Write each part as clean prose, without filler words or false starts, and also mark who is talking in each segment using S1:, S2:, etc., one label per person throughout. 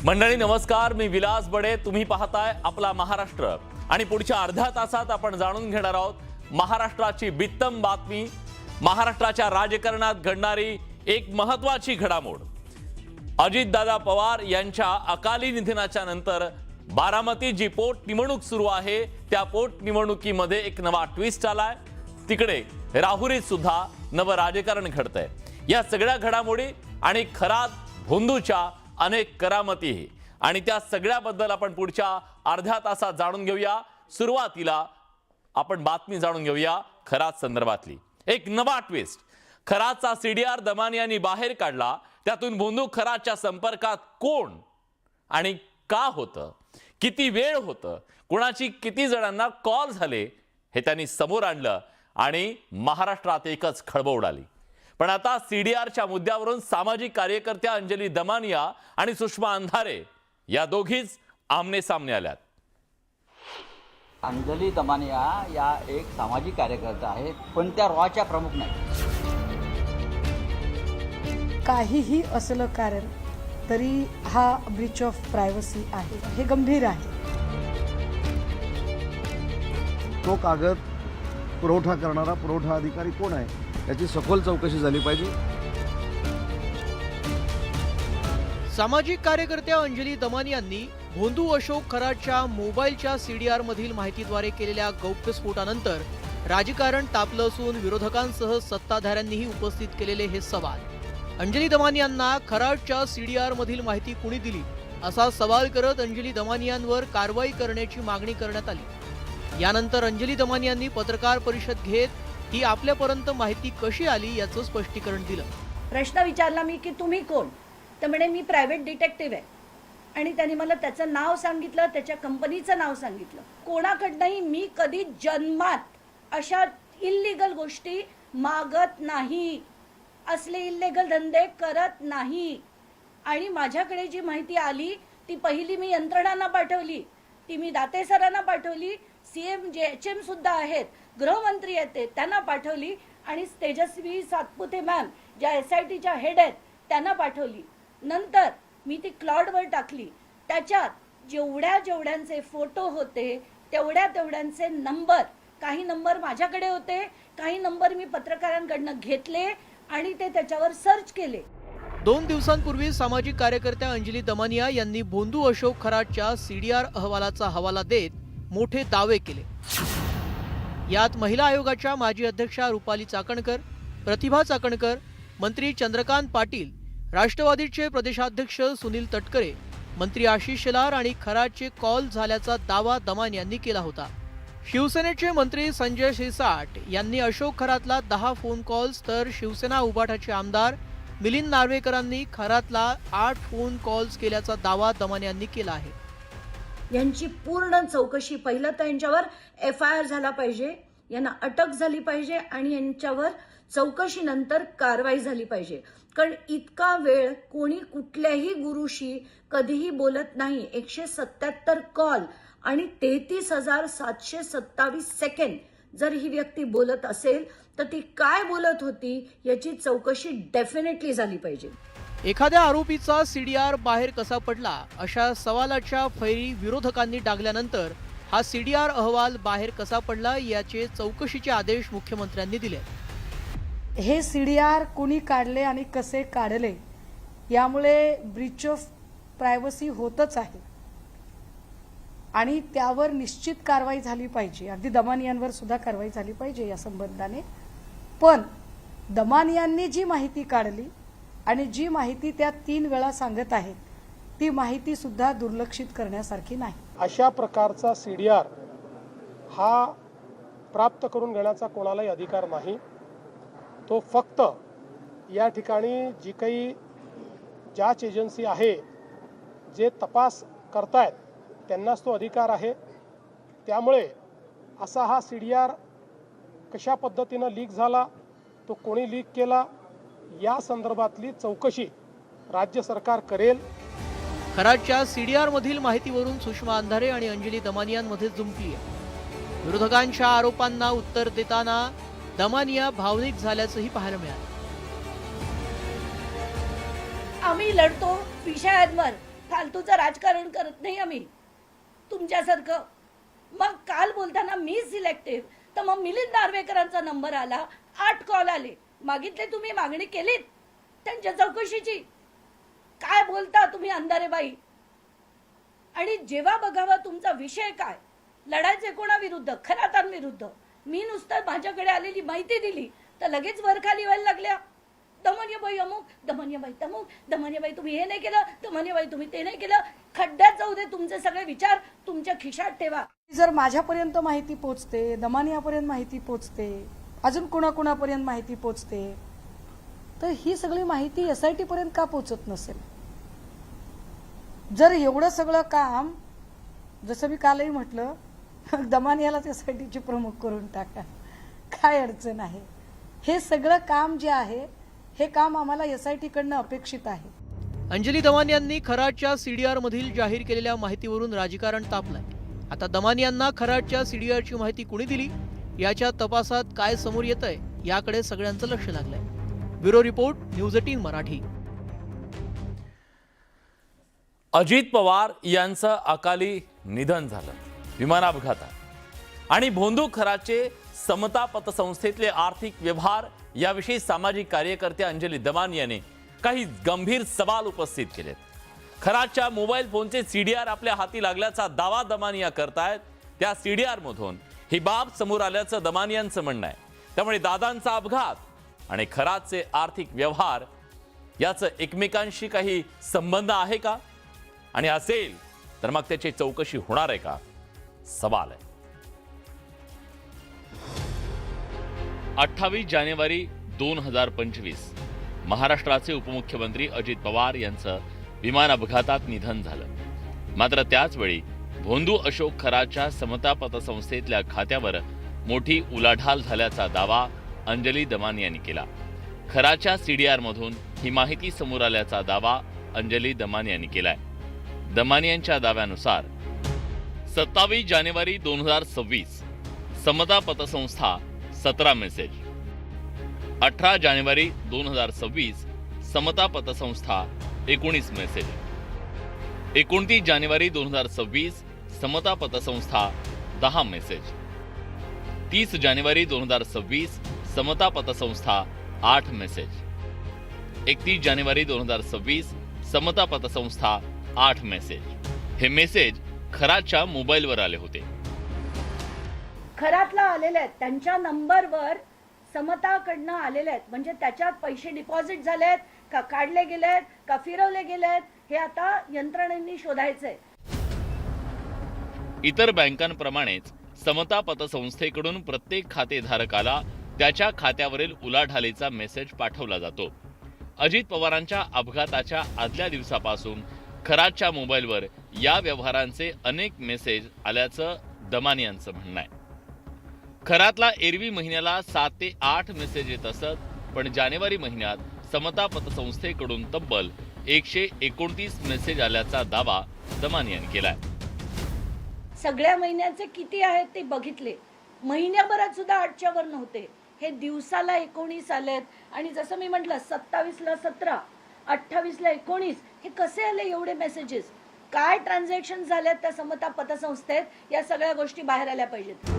S1: मंडळी नमस्कार, मी विलास बडे. तुम्ही पाहताय आपला महाराष्ट्र आणि पुढच्या अर्ध्या तासात आपण जाणून घेणार आहोत महाराष्ट्राची बित्तम बातमी, महाराष्ट्राच्या राजकारणात घडणारी एक महत्त्वाची घडामोड. अजितदादा पवार यांच्या अकाली निधनाच्या नंतर बारामती जी पोटनिवडणूक सुरू आहे त्या पोटनिवडणुकीमध्ये एक नवा ट्विस्ट आलाय. तिकडे राहुरीत सुद्धा नवं राजकारण घडतंय. या सगळ्या घडामोडी आणि खरात भोंदूच्या अनेक करामती आणि त्या सगळ्याबद्दल आपण पुढच्या अर्ध्या तासात जाणून घेऊया. सुरुवातीला आपण बातमी जाणून घेऊया खरात संदर्भातली. एक नवा ट्विस्ट. खरातचा सीडीआर दमानियांनी बाहेर काढला. त्यातून भोंदू खरातच्या संपर्कात कोण आणि का होतं, किती वेळ होतं, कोणाची किती जणांना कॉल झाले हे त्यांनी समोर आणलं आणि महाराष्ट्रात एकच खळबळ उडाली. पण आता सीडीआरच्या मुद्द्यावरून सामाजिक कार्यकर्त्या अंजली दमानिया आणि सुषमा अंधारे या दोघीच आमने सामने आल्यात.
S2: अंजली दमानिया या एक सामाजिक कार्यकर्ता आहेत, पण त्या रॉच्या प्रमुख नाही.
S3: काहीही असलं कारण तरी हा ब्रीच ऑफ प्रायव्हसी आहे, हे गंभीर आहे.
S4: तो कागद पुरवठा करणारा पुरवठा अधिकारी कोण आहे याची सखोल चौकशी झाली पाहिजे.
S5: सामाजिक कार्यकर्त्या अंजली दमानियांनी भोंदू अशोक खरातच्या मोबाईलच्या सीडीआर मधील माहितीद्वारे केलेल्या गौप्यस्फोटानंतर राजकारण तापलं असून विरोधकांसह सत्ताधाऱ्यांनीही उपस्थित केलेले हे सवाल. अंजली दमानियांना खरातच्या सीडीआर मधील माहिती कुणी दिली असा सवाल करत अंजली दमानियांवर कारवाई करण्याची मागणी करण्यात आली. यानंतर अंजली दमानियांनी पत्रकार परिषद घेत ही आपल्यापर्यंत माहिती कशी आली याचं स्पष्टीकरण दिलं.
S6: प्रश्न विचारला मी की तुम्ही कोण, तर म्हणे मी प्रायव्हेट डिटेक्टिव्ह आहे. आणि त्यांनी मला त्याचं नाव सांगितलं, त्याच्या कंपनीचं नाव सांगितलं. कोणाकडनंही मी कधी जन्मात अशा इल्लीगल गोष्टी मागत नाही, असले इल्लीगल धंदे करत नाही. आणि माझ्याकडे जी माहिती आली ती पहिली मी यंत्रणांना पाठवली, ती मी दाते सरांना पाठवली, सीएम HM सुद्धा आहेत, गृहमंत्री आहेत त्यांना पाठवली, आणि तेजस्वी सातपुते मॅम ज्या SITच्या हेड आहेत त्यांना पाठवली. नंतर मी ती क्लाउडवर टाकली. त्याच्यात जेवढ्यांचे फोटो होते तेवढ्यांचे नंबर, काही नंबर माझ्याकडे होते, काही नंबर मी पत्रकारांकडनं घेतले आणि ते त्याच्यावर सर्च केले.
S5: 2 दिवसांपूर्वी सामाजिक कार्यकर्त्या अंजली दमानिया यांनी भोंदू अशोक खरातच्या सीडीआर अहवालाचा हवाला देत मोठे दावे केले. यात महिला आयोगाच्या माजी अध्यक्षा रुपाली चाकणकर, प्रतिभा चाकणकर, मंत्री चंद्रकांत पाटील, राष्ट्रवादीचे प्रदेशाध्यक्ष सुनील तटकरे, मंत्री आशिष शेलार आणि खरातचे कॉल झाल्याचा दावा दमानियांनी केला होता. शिवसेनेचे मंत्री संजय शिरसाट यांनी अशोक खरातला 10 फोन कॉल्स, तर शिवसेना उभाटाचे आमदार मिलिंद नार्वेकरांनी खरातला 8 फोन कॉल्स केल्याचा दावा दमानियांनी केला आहे.
S6: यांची पूर्ण चौकशी, पहिलं तर यांच्यावर FIR झाला पाहिजे, यांना अटक झाली पाहिजे आणि यांच्यावर चौकशीनंतर कारवाई झाली पाहिजे. कारण इतका वेळ कोणी कुठल्याही गुरुशी कधीही बोलत नाही. 177 कॉल आणि 33,727 सेकंड जर ही व्यक्ती बोलत असेल तर ती काय बोलत होती याची चौकशी डेफिनेटली झाली पाहिजे.
S5: एखाद्या आरोपीचा सीडीआर बाहेर कसा पडला अशा सवालाच्या फैरी विरोधकांनी डागल्यानंतर हा सीडीआर अहवाल बाहेर कसा पडला याचे चौकशीचे आदेश मुख्यमंत्र्यांनी दिले.
S3: हे सीडीआर कुणी काढले आणि कसे काढले यामुळे ब्रीच ऑफ प्रायव्हसी होतच आहे आणि त्यावर निश्चित कारवाई झाली पाहिजे. अगदी दमानियांवर सुद्धा कारवाई झाली पाहिजे या संबंधाने. पण दमानियांनी जी माहिती काढली आणि जी माहिती त्या 3 वेळा सांगत आहेत ती माहिती सुद्धा दुर्लक्षित करण्यासारखी नाही.
S7: अशा प्रकारचा सीडीआर हा प्राप्त करून घेण्याचा कोणालाही अधिकार नाही. तो फक्त या ठिकाणी जी काही जांच एजन्सी आहे, जे तपास करतायत त्यांनाच तो अधिकार आहे. त्यामुळे असा हा सीडीआर कशा पद्धतीनं लीक झाला, तो कोणी लीक केला या संदर्भातली चौकशी राज्य सरकार करेल.
S5: खरातच्या सीडीआर मधील माहितीवरून सुषमा अंधारे आणि अंजली दमानियांमध्ये जुंपली आहे. विरोधकांच्या आरोपांना उत्तर देताना दमानिया भावनिक झाल्याचंही पाहायला मिळालं.
S6: आम्ही लढतो विषयांवर, फालतूचं राजकारण करत नाही आम्ही तुमच्यासारखं. मग काल बोलताना मी सिलेक्टिव्ह, तर मग मिलिंद नार्वेकरांचा नंबर आला, 8 कॉल आले, मागितले तुम्ही, मागणी केलीत त्यांच्या चौकशीची. काय बोलता तुम्ही अंधारे बाई? आणि जेव्हा बघावा तुमचा विषय काय, लढायचे कोणाविरुद्ध? खरातांविरुद्ध. मी नुसतं माझ्याकडे आलेली माहिती दिली तर लगेच वरखाली व्हायला लागल्या. दमनियाबाई अमुक, दमनियाबाई तमुक, दमनियाबाई तुम्ही हे नाही केलं, दमनियाबाई तुम्ही ते नाही केलं. खड्ड्यात जाऊ दे तुमचे सगळे विचार, तुमच्या खिशात ठेवा.
S3: जर माझ्यापर्यंत माहिती पोचते, दमानियापर्यंत माहिती पोचते, अजून कुणाकुणापर्यंत माहिती पोचते, तर ही सगळी माहिती SIT पर्यंत का पोचत नसेल? जर एवढं सगळं काम, जसं मी कालही म्हटलं, दमानियालाच SITचे प्रमुख करून टाका, काय अडचण आहे? हे सगळं काम जे आहे, हे काम आम्हाला SIT कडनं अपेक्षित आहे.
S5: अंजली दमानियांनी खराडच्या CDR मधील जाहीर केलेल्या माहितीवरून राजकारण तापलंय. आता दमानियांना खराडच्या CDRची माहिती कुणी दिली, याच्या तपासात काय समोर येतंय, याकडे सगळ्यांचं लक्ष लागलंय. Bureau report, news 18 Marathi.
S1: Ajit Pawar यांचं अकाली निधन झालं विमान अपघातात. आणि भोंदू खराचे समता पतसंस्थेतले आर्थिक व्यवहार याविषयी सामाजिक कार्यकर्ते अंजली दमानियाने काही गंभीर सवाल उपस्थित केलेत. खराच्या मोबाईल फोनचे CDR आपल्या हाती लागल्याचा दावा दमानिया करतायत. त्या CDR मधून ही बाब समोर आल्याचं दमानियांचं म्हणणं आहे. त्यामुळे दादांचा अपघात आणि खराचे आर्थिक व्यवहार याचं एकमेकांशी काही संबंध आहे का? आणि असेल तर मग त्याची चौकशी होणार आहे का? सवाल आहे. 28 जानेवारी 2025 महाराष्ट्राचे उपमुख्यमंत्री अजित पवार यांचं विमान अपघातात निधन झालं. मात्र त्याचवेळी भोंदू अशोक खराच्या समता पतसंस्थेतल्या खात्यावर मोठी उलाढाल झाल्याचा दावा अंजली दमानियांनी केला. खराच्या CDR मधून ही माहिती समोर आल्याचा दावा अंजली दमानियांनी केलाय. दमानियांच्या दाव्यानुसार 27 जानेवारी 2026 समता पतसंस्था 17 मेसेज, 18 जानेवारी 2026 समता पतसंस्था 19 मेसेज, 29 जानेवारी 2026 समता पतसंस्था 10 मेसेज, 30 जानेवारी 2026 समता पतसंस्था 8 मेसेज, 31 जानेवारी 2026 समता पतसंस्था 8 मेसेज. हे मेसेज खराच्या मोबाईलवर आले होते.
S6: खरातला आलेले आहेत, त्यांच्या नंबरवर समताकडनं आलेले आहेत. म्हणजे त्याच्यात पैसे डिपॉझिट झाले आहेत का, काढले गेले आहेत का, फिरवले गेले आहेत, हे आता यंत्रणेंनी शोधायचंय.
S1: इतर बँकांप्रमाणेच समता पतसंस्थेकडून प्रत्येक खातेधारकाला त्याच्या खात्यावरील उलाढालीचा मेसेज पाठवला जातो. अजित पवारांच्या अपघाताच्या आदल्या दिवसापासून खराच्या मोबाईलवर या व्यवहारांचे अनेक मेसेज आल्याचं दमानियांचं म्हणणं आहे. खरातला एरवी महिन्याला 7 ते 8 मेसेज येत असत, पण जानेवारी महिन्यात समता पतसंस्थेकडून तब्बल 129 मेसेज आल्याचा दावा दमानियांनी केलाय.
S6: सगळ्या महिन्याचे किती आहेत ते बघितले, महिन्याभरात सुद्धा 8च्या वर नव्हते. हे दिवसाला 19 आलेत. आणि जसं मी म्हटलं 27ला 17, 28ला 19, हे कसे आले एवढे मेसेजेस? काय ट्रान्झॅक्शन झालेत त्या समता पतसंस्थेत, या सगळ्या गोष्टी बाहेर आल्या पाहिजेत.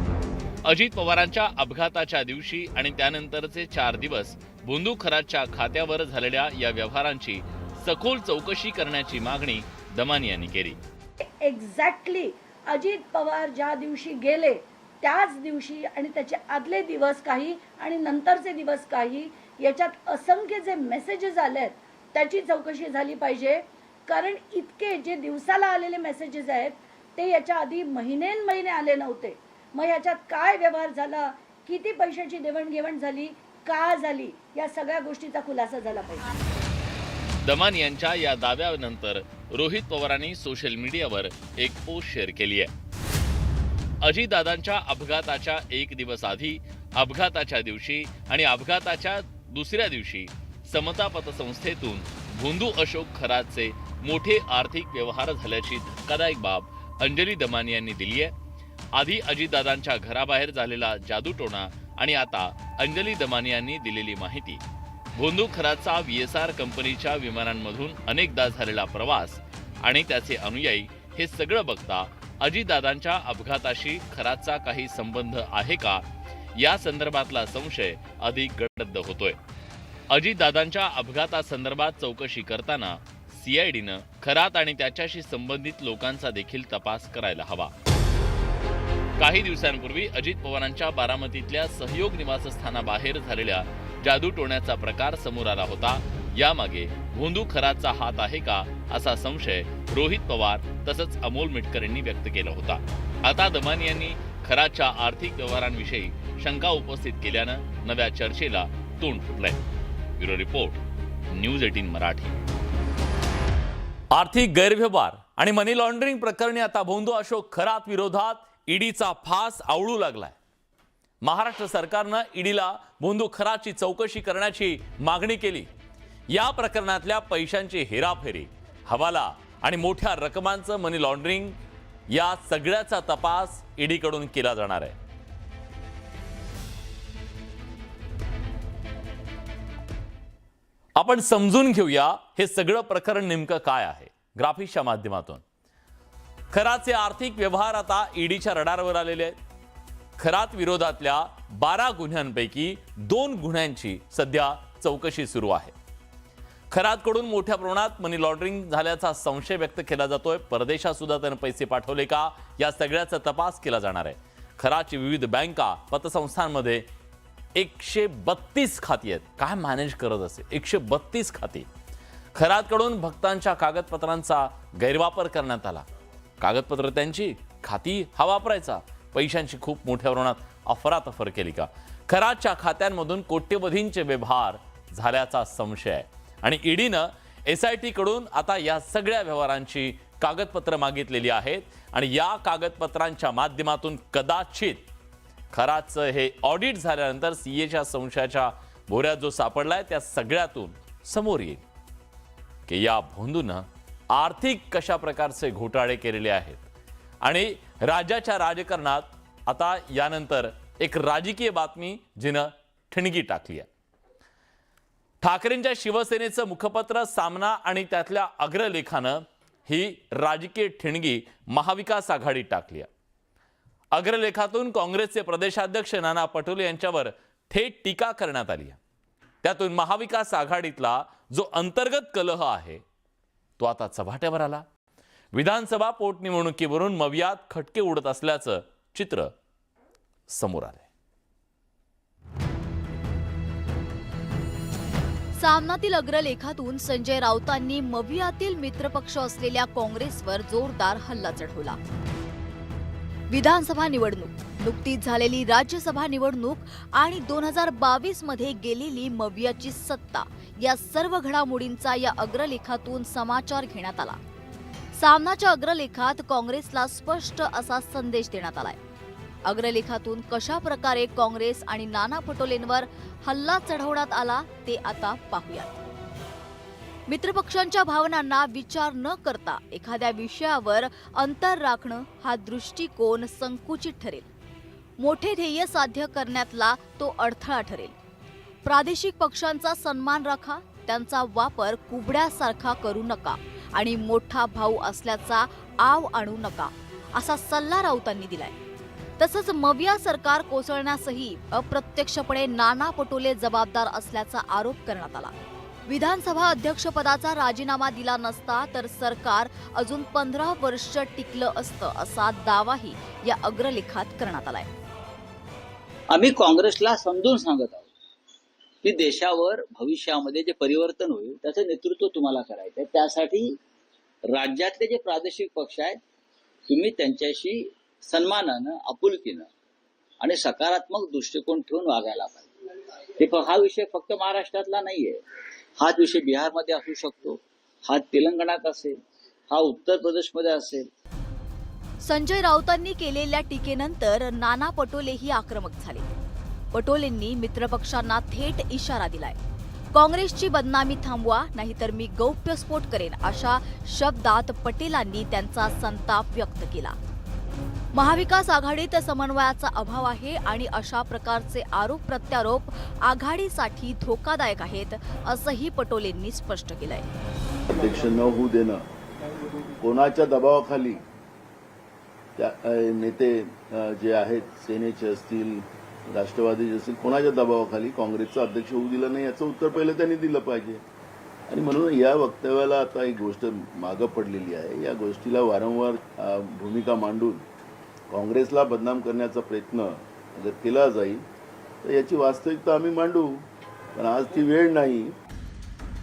S1: अजित पवारांच्या अपघाताच्या दिवशी आणि त्यानंतरचे 4 दिवस भोंदू खराच्या खात्यावर झालेल्या या व्यवहारांची सखोल चौकशी करण्याची मागणी दमानियांनी केली.
S6: एक्झॅक्टली अजित पवार ज्या दिवशी गेले त्याच दिवशी आणि त्याचे आदले दिवस काही आणि नंतरचे दिवस काही, याच्यात असंख्य जे मेसेजेस आलेत त्याची चौकशी झाली पाहिजे. कारण इतके जे दिवसाला आलेले मेसेजेस आहेत ते याच्या आधी महिने आले नव्हते. मग याच्यात काय व्यवहार झाला, किती पैशाची देवाणघेवाण झाली, का झाली, या सगळ्या गोष्टीचा खुलासा झाला पाहिजे.
S1: दमानियांच्या या दाव्यानंतर रोहित पवारांनी सोशल मीडियावर एक पोस्ट शेअर केली आहे. अजितदादांच्या अपघाताच्या 1 दिवस आधी, अपघाताच्या दिवशी आणि अपघाताच्या दुसऱ्या दिवशी समता पतसंस्थेतून भोंदू अशोक खराचे मोठे आर्थिक व्यवहार झाल्याची धक्कादायक बाब अंजली दमानियांनी दिली आहे. आधी अजितदादांच्या घराबाहेर झालेला जादूटोणा आणि आता अंजली दमानियांनी दिलेली माहिती. भोंदू खराचा VSR कंपनीच्या विमानांमधून अनेकदा झालेला प्रवास आणि त्याचे अनुयायी हे सगळं बघता अजितदादांच्या अपघाताशी खराचा काही संबंध आहे का या संदर्भातला संशय अधिक गडद होतोय. अजितदादांच्या अपघातासंदर्भात चौकशी करताना सीआयडीनं खरात आणि त्याच्याशी संबंधित लोकांचा देखील तपास करायला हवा. काही दिवसांपूर्वी अजित पवारांच्या बारामतीतल्या सहयोग निवासस्थानाबाहेर झालेल्या जादूटोण्याचा प्रकार समोर आला होता. यामागे भोंदू खरातचा हात आहे का असा संशय रोहित पवार तसंच अमोल मिटकर यांनी व्यक्त केला होता. आता दमानी यांनी खरातच्या आर्थिक व्यवहारांविषयी शंका उपस्थित केल्यानं नव्या चर्चेला तोंड फुटलंय. Bureau report, news 18 Marathi. आर्थिक गैरव्यवहार आणि मनी लॉन्ड्रिंग प्रकरणी आता भोंदू अशोक खरात विरोधात ईडीचा फास आवळू लागलाय. महाराष्ट्र सरकारनं ईडीला भोंदू खरातची चौकशी करण्याची मागणी केली. या प्रकरणातल्या पैशांची हेराफेरी, हवाला आणि मोठ्या रकमांचं मनी लॉन्ड्रिंग या सगळ्याचा तपास ईडीकडून केला जाणार आहे. आपण समजून घेऊया हे सगळं प्रकरण नेमकं काय आहे ग्राफिक्सच्या माध्यमातून. खरातचे आर्थिक व्यवहार आता ईडीच्या रडारवर आलेले आहेत. खरात विरोधातल्या 12 गुन्ह्यांपैकी 2 गुन्ह्यांची सध्या चौकशी सुरू आहे. खरातकडून मोठ्या प्रमाणात मनी लॉन्ड्रिंग झाल्याचा संशय व्यक्त केला जातोय. परदेशात सुद्धा त्यानं पैसे पाठवले का या सगळ्याचा तपास केला जाणार आहे. खरातची विविध बँका, पतसंस्थांमध्ये 132 खाती आहेत. काय मॅनेज करत असे 132 खाती. खरातकडून भक्तांच्या कागदपत्रांचा गैरवापर करण्यात आला. कागदपत्र त्यांची, खाती हा वापरायचा. पैशांची खूप मोठ्या प्रमाणात अफरातफर केली का. खरातच्या खात्यांमधून कोट्यवधींचे व्यवहार झाल्याचा संशय आहे आणि ईडीनं SIT कडून आता या सगळ्या व्यवहारांची कागदपत्र मागितलेली आहेत आणि या कागदपत्रांच्या माध्यमातून कदाचित खरातचं हे ऑडिट झाल्यानंतर CAच्या संशयाच्या भोऱ्यात जो सापडलाय त्या सगळ्यातून समोर येईल की या भोंदूनं आर्थिक कशा प्रकारचे घोटाळे केलेले आहेत. आणि राज्याच्या राजकारणात आता यानंतर एक राजकीय बातमी जिनं ठिणगी टाकली आहे. ठाकरेंच्या शिवसेनेचं मुखपत्र सामना आणि त्यातल्या अग्रलेखानं ही राजकीय ठिणगी महाविकास आघाडीत टाकली आहे. अग्रलेखातून काँग्रेसचे प्रदेशाध्यक्ष नाना पटोले यांच्यावर थेट टीका करण्यात आली आहे. त्यातून महाविकास आघाडीतला जो अंतर्गत कलह आहे तो आता चव्हाट्यावर आला. विधानसभा पोटनिवडणुकीवरून मवियात खटके उडत असल्याचं चित्र समोर आलंय.
S8: सामनातील अग्रलेखातून संजय राऊतांनी मवियातील मित्रपक्ष असलेल्या काँग्रेसवर जोरदार हल्ला चढवला. विधानसभा निवडणूक, नुकतीच झालेली राज्यसभा निवडणूक आणि 2022 मध्ये गेलेली मवियाची सत्ता या सर्व घडामोडींचा या अग्रलेखातून समाचार घेण्यात आला. सामनाच्या अग्रलेखात काँग्रेसला स्पष्ट असा संदेश देण्यात आलाय. अग्रलेखातून कशा प्रकारे काँग्रेस आणि नाना पटोलेंवर हल्ला चढवण्यात आला ते आता पाहूयात. मित्रपक्षांच्या भावनांना विचार न करता एखाद्या विषयावर अंतर राखणं हा दृष्टिकोन संकुचित ठरेल. मोठे ध्येय साध्य करण्यातला तो अडथळा ठरेल. प्रादेशिक पक्षांचा सन्मान राखा, त्यांचा वापर कुबड्यासारखा करू नका आणि मोठा भाऊ असल्याचा आव आणू नका असा सल्ला राऊतांनी दिलाय. तसंच मविया सरकार कोसळण्यासही अप्रत्यक्षपणे नाना पटोले जबाबदार असल्याचा आरोप करण्यात आला. विधानसभा अध्यक्षपदाचा राजीनामा दिला नसता तर सरकार अजून 15 वर्ष टिकलं असतं असा दावाही या अग्रलेखात करण्यात आलाय.
S2: आम्ही काँग्रेसला समजून सांगत आहोत की देशावर भविष्यामध्ये जे परिवर्तन होईल त्याचं नेतृत्व तुम्हाला करायचं आहे. त्यासाठी राज्यातले जे प्रादेशिक पक्ष आहेत तुम्ही त्यांच्याशी सन्मानानं, आपुलकीनं आणि सकारात्मक दृष्टिकोन ठेवून वागायला पाहिजे. हा विषय फक्त महाराष्ट्रातला नाहीये. हाच विषय बिहारमध्ये असू शकतो, हा तेलंगणात असेल, हा उत्तर प्रदेशमध्ये असेल.
S8: संजय राऊतांनी केलेल्या टीकेनंतर नाना पटोलेही आक्रमक झाले. पटोलेंनी मित्रपक्षांना थेट इशारा दिलाय. काँग्रेसची बदनामी थांबवा नाहीतर मी गौप्यस्फोट करेन अशा शब्दात पटेलांनी त्यांचा संताप व्यक्त केला. महाविकास आघाडीत समन्वयाचा अभाव आहे आणि अशा प्रकारचे आरोप प्रत्यारोप आघाडीसाठी धोकादायक आहेत असंही पटोलेंनी स्पष्ट केलंय.
S4: अध्यक्ष न होऊ देणं
S9: कोणाच्या दबावाखाली त्या नेते जे आहेत सेनेचे असतील राष्ट्रवादीचे असतील कोणाच्या दबावाखाली काँग्रेसचा अध्यक्ष होऊ दिला नाही याचं उत्तर पहिलं त्यांनी दिलं पाहिजे. आणि म्हणून या वक्तव्याला आता एक गोष्ट मागं पडलेली आहे. या गोष्टीला वारंवार भूमिका मांडून काँग्रेसला बदनाम करण्याचा प्रयत्न जर केला जाईल तर याची वास्तविकता आम्ही मांडू, पण आज ती वेळ नाही.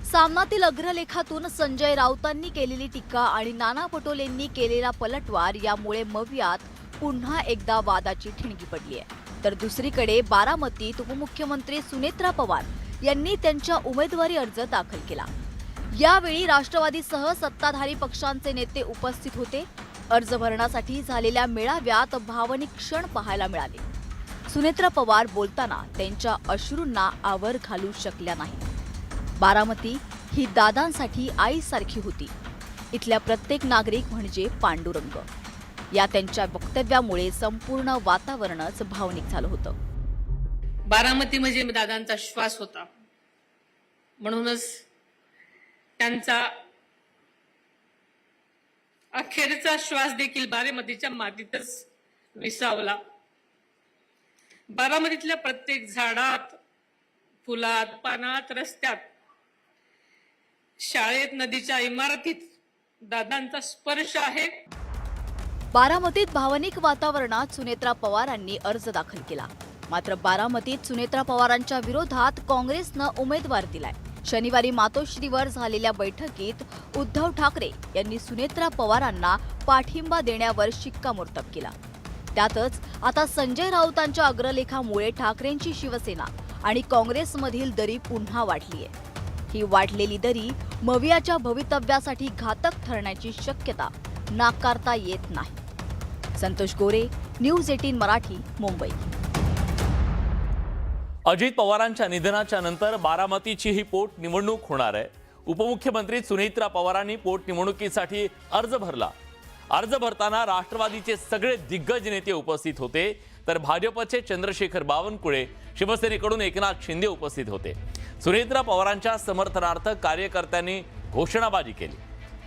S8: सामनातील अग्रलेखातून संजय राऊतांनी केलेली टीका आणि नाना पटोलेंनी केलेला पलटवार यामुळे मवियात पुन्हा एकदा वादाची ठिणगी पडली आहे. तर दुसरीकडे बारामतीत उपमुख्यमंत्री सुनेत्रा पवार यांनी त्यांच्या उमेदवारी अर्ज दाखल केला. यावेळी राष्ट्रवादीसह सत्ताधारी पक्षांचे नेते उपस्थित होते. अर्ज भरण्यासाठी झालेल्या मेळाव्यात भावनिक क्षण पाहायला मिळाले. सुनेत्रा पवार बोलताना त्यांच्या अश्रूंना आवर घालू शकल्या नाही. बारामती ही दादांसाठी आईसारखी होती. इथल्या प्रत्येक नागरिक म्हणजे पांडुरंग. या त्यांच्या वक्तव्यामुळे संपूर्ण वातावरणच भावनिक झालं होतं.
S10: बारामती म्हणजे दादांचा श्वास होता, म्हणूनच त्यांचा अखेरचा श्वास देखील बारामतीच्या मातीतच विसावला. बारामतीतल्या प्रत्येक झाडात, फुलात, पानात, रस्त्यात, शाळेत, नदीच्या इमारतीत दादांचा स्पर्श आहे.
S8: बारामतीत भावनिक वातावरणात सुनेत्रा पवारांनी अर्ज दाखल केला. मात्र बारामतीत सुनेत्रा पवारांच्या विरोधात काँग्रेसनं उमेदवार दिलाय. शनिवारी मातोश्रीवर झालेल्या बैठकीत उद्धव ठाकरे यांनी सुनेत्रा पवारांना पाठिंबा देण्यावर शिक्कामोर्तब केला. त्यातच आता संजय राऊतांच्या अग्रलेखामुळे ठाकरेंची शिवसेना आणि काँग्रेसमधील दरी पुन्हा वाढली आहे. ही वाढलेली दरी मवियाच्या भवितव्यासाठी घातक ठरण्याची शक्यता नाकारता येत नाही. संतोष गोरे, न्यूज 18 मराठी, मुंबई.
S1: अजित पवारांच्या निधनाच्या नंतर बारामतीची ही पोटनिवडणूक होणार आहे. उपमुख्यमंत्री सुनेत्रा पवारांनी पोटनिवडणुकीसाठी अर्ज भरला. अर्ज भरताना राष्ट्रवादीचे सगळे दिग्गज नेते उपस्थित होते, तर भाजपचे चंद्रशेखर बावनकुळे, शिवसेनेकडून एकनाथ शिंदे उपस्थित होते. सुनेत्रा पवारांच्या समर्थनार्थ कार्यकर्त्यांनी घोषणाबाजी केली.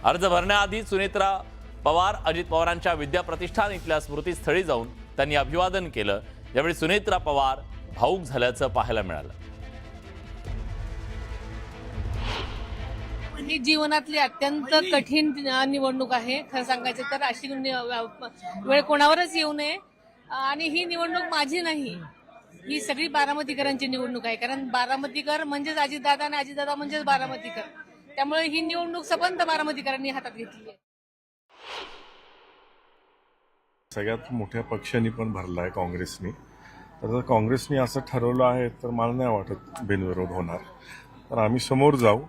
S1: अर्ज भरण्याआधी सुनेत्रा पवार अजित पवारांच्या विद्याप्रतिष्ठान इथल्या स्मृतीस्थळी जाऊन त्यांनी अभिवादन केलं. यावेळी सुनेत्रा पवार भावूक झाल्याचं पाहायला मिळालं.
S10: ही जीवनातली अत्यंत कठीण निवडणूक आहे. खरं सांगायचं तर अशी वेळ कोणावरच येऊ नये. आणि ही निवडणूक माझी नाही, ही सगळी बारामतीकरांची निवडणूक आहे. कारण बारामतीकर म्हणजेच अजितदादा आणि अजितदादा म्हणजेच बारामतीकर. त्यामुळे ही निवडणूक सबंध बारामतीकरांनी हातात घेतली आहे.
S11: सगळ्यात मोठ्या पक्षांनी पण भरला आहे काँग्रेसनी. तर जर काँग्रेसनी असं ठरवलं आहे तर मला नाही वाटत बिनविरोध होणार. तर आम्ही समोर जाऊ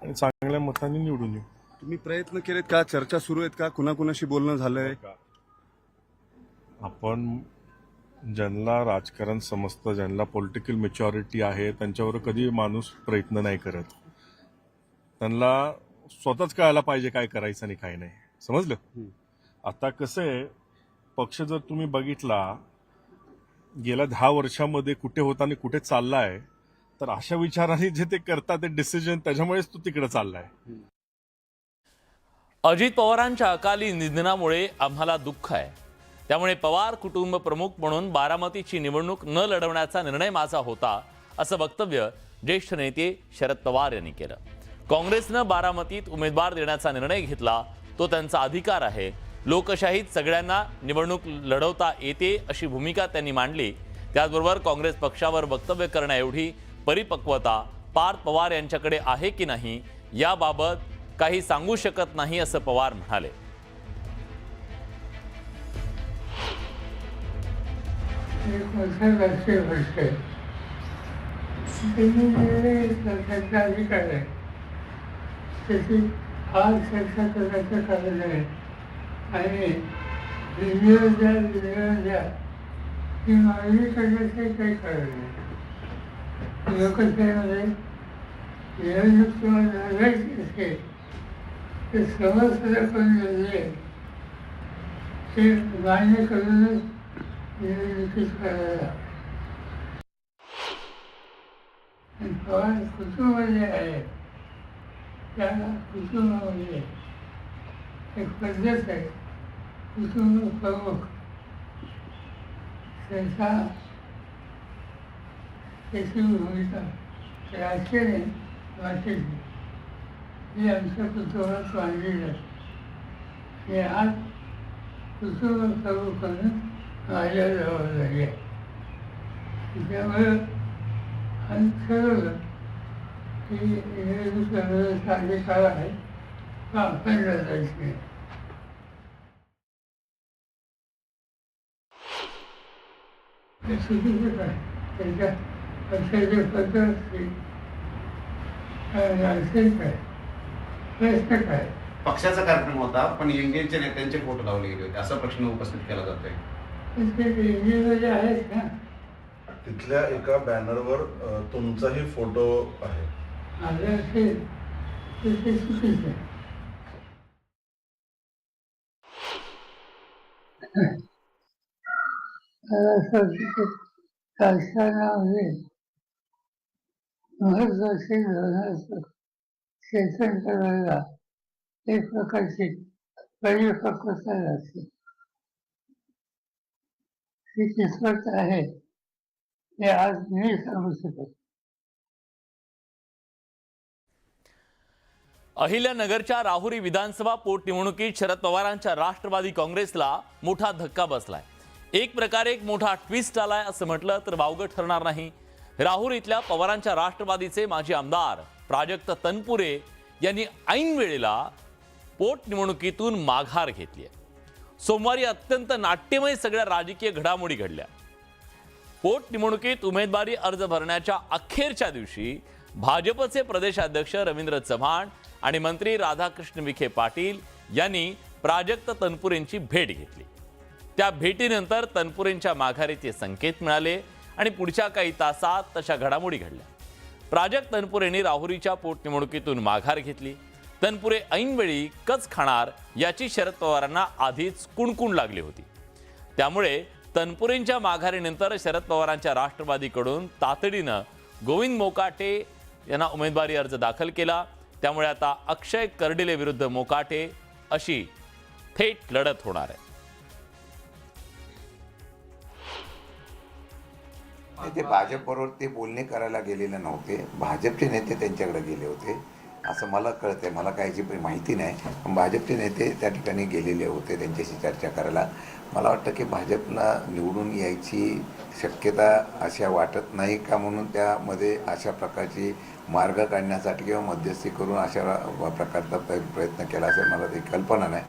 S11: आणि चांगल्या मतांनी निवडून येऊ.
S4: तुम्ही प्रयत्न केलेत का? चर्चा सुरू आहेत का? कुणाकुणाशी बोलणं झालंय?
S11: आपण ज्यांना राजकारण समजतं, ज्यांना पॉलिटिकल मॅच्युरिटी आहे, त्यांच्यावर कधी माणूस प्रयत्न नाही करत. त्यांना स्वतःच कळायला पाहिजे काय करायचं आणि काय नाही. समजलं? आता कसं आहे, पक्ष जर तुम्ही बघितला गेल्या 10 वर्षामध्ये कुठे होता आणि कुठे चाललाय, तर अशा विचाराने जे ते करतात ते डिसिजन, त्याच्यामुळेच तो तिकडे चाललाय.
S1: अजित पवारांच्या अकाली निधनामुळे आम्हाला दुःख आहे. त्यामुळे पवार कुटुंब प्रमुख म्हणून बारामतीची निवडणूक न लढवण्याचा निर्णय माझा होता, असं वक्तव्य ज्येष्ठ नेते शरद पवार यांनी केलं. काँग्रेसनं बारामतीत उमेदवार देण्याचा निर्णय घेतला, तो त्यांचा अधिकार आहे. लोकशाहीत सगळ्यांना निवडणूक लढवता येते अशी भूमिका त्यांनी मांडली. त्याचबरोबर काँग्रेस पक्षावर वक्तव्य करण्याएवढी परिपक्वता पार्थ पवार यांच्याकडे आहे की नाही याबाबत काही सांगू शकत नाही, असं पवार म्हणाले.
S12: आणि नियोजन ही मागणी करण्याचे काही कारण नाही. लोकशाहीमध्ये निवडणूक किंवा लढायची असेल तर समस्या करून म्हणजे ते मान्य करूनच निवडणुकीत करायला. पवार कुटुंब जे आहे त्या कुटुंबामध्ये एक पद्धत आहे कुटुंबप्रमुख त्याचा त्याची भूमिका राष्ट्रीय वाटेल ही आमच्या कुटुंबात वाढलेली आहे आणि आज कुटुंबप्रमुखानं माझ्या जबाबदारी आहे त्यामुळे आम्ही ठरवलं की हे कार्यकाळ आहे तो आपण जायचे हे चुकीचं आहे त्याच्या पक्षाची पद्धत असते नैसर्गिक आहे प्रश्न काय
S13: पक्षाचा कार्यक्रम होता पण एनडीएच्या नेत्यांचे फोटो लावले गेले होते असा प्रश्न उपस्थित केला जातोय.
S12: एनडीएमध्ये आहेत ना
S11: तिथल्या एका बॅनरवर तुमचाही फोटो आहे.
S12: आलं असेल तर ते चुकीचं आहे. राजकारणामध्ये महत्वाची धोरणाचं क्षेत्र करायला एक प्रकारची परिपक्वता लागते ती कितपत आहे हे आज मी सांगू शकत.
S1: अहिल्यानगरच्या राहुरी विधानसभा पोटनिवडणुकीत शरद पवारांच्या राष्ट्रवादी काँग्रेसला मोठा धक्का बसलाय. एक प्रकारे एक मोठा ट्विस्ट आलाय असं म्हटलं तर वावगं ठरणार नाही. राहुरी इथल्या पवारांच्या राष्ट्रवादीचे माजी आमदार प्राजक्त तनपुरे यांनी ऐन वेळेला पोटनिवडणुकीतून माघार घेतली आहे. सोमवारी अत्यंत नाट्यमय सगळ्या राजकीय घडामोडी घडल्या. पोटनिवडणुकीत उमेदवारी अर्ज भरण्याच्या अखेरच्या दिवशी भाजपचे प्रदेशाध्यक्ष रवींद्र चव्हाण आणि मंत्री राधाकृष्ण विखे पाटील यांनी प्राजक्त तनपुरेंची भेट घेतली. त्या भेटीनंतर तनपुरेंच्या माघारीचे संकेत मिळाले आणि पुढच्या काही तासात तशा घडामोडी घडल्या. प्राजक्त तनपुरेंनी राहुरीच्या पोटनिवडणुकीतून माघार घेतली. तनपुरे ऐनवेळी कच खाणार याची शरद पवारांना आधीच कुणकुण लागली होती. त्यामुळे तनपुरेंच्या माघारीनंतर शरद पवारांच्या राष्ट्रवादीकडून तातडीनं गोविंद मोकाटे यांना उमेदवारी अर्ज दाखल केला. त्यामुळे आता अक्षय कर्डिले विरुद्ध मोकाटे अशी थेट लढत होणार आहे.
S14: ते भाजपबरोबर ते बोलणे करायला गेलेले नव्हते. भाजपचे नेते त्यांच्याकडे गेले होते असं मला कळतंय. मला काहीची माहिती नाही पण भाजपचे नेते त्या ठिकाणी गेलेले होते त्यांच्याशी चर्चा करायला. मला वाटतं की भाजपला निवडून यायची शक्यता अशा वाटत नाही का म्हणून त्यामध्ये अशा प्रकारची मार्ग काढण्यासाठी किंवा मध्यस्थी करून अशा प्रकारचा प्रयत्न केला असेल मला ती कल्पना नाही.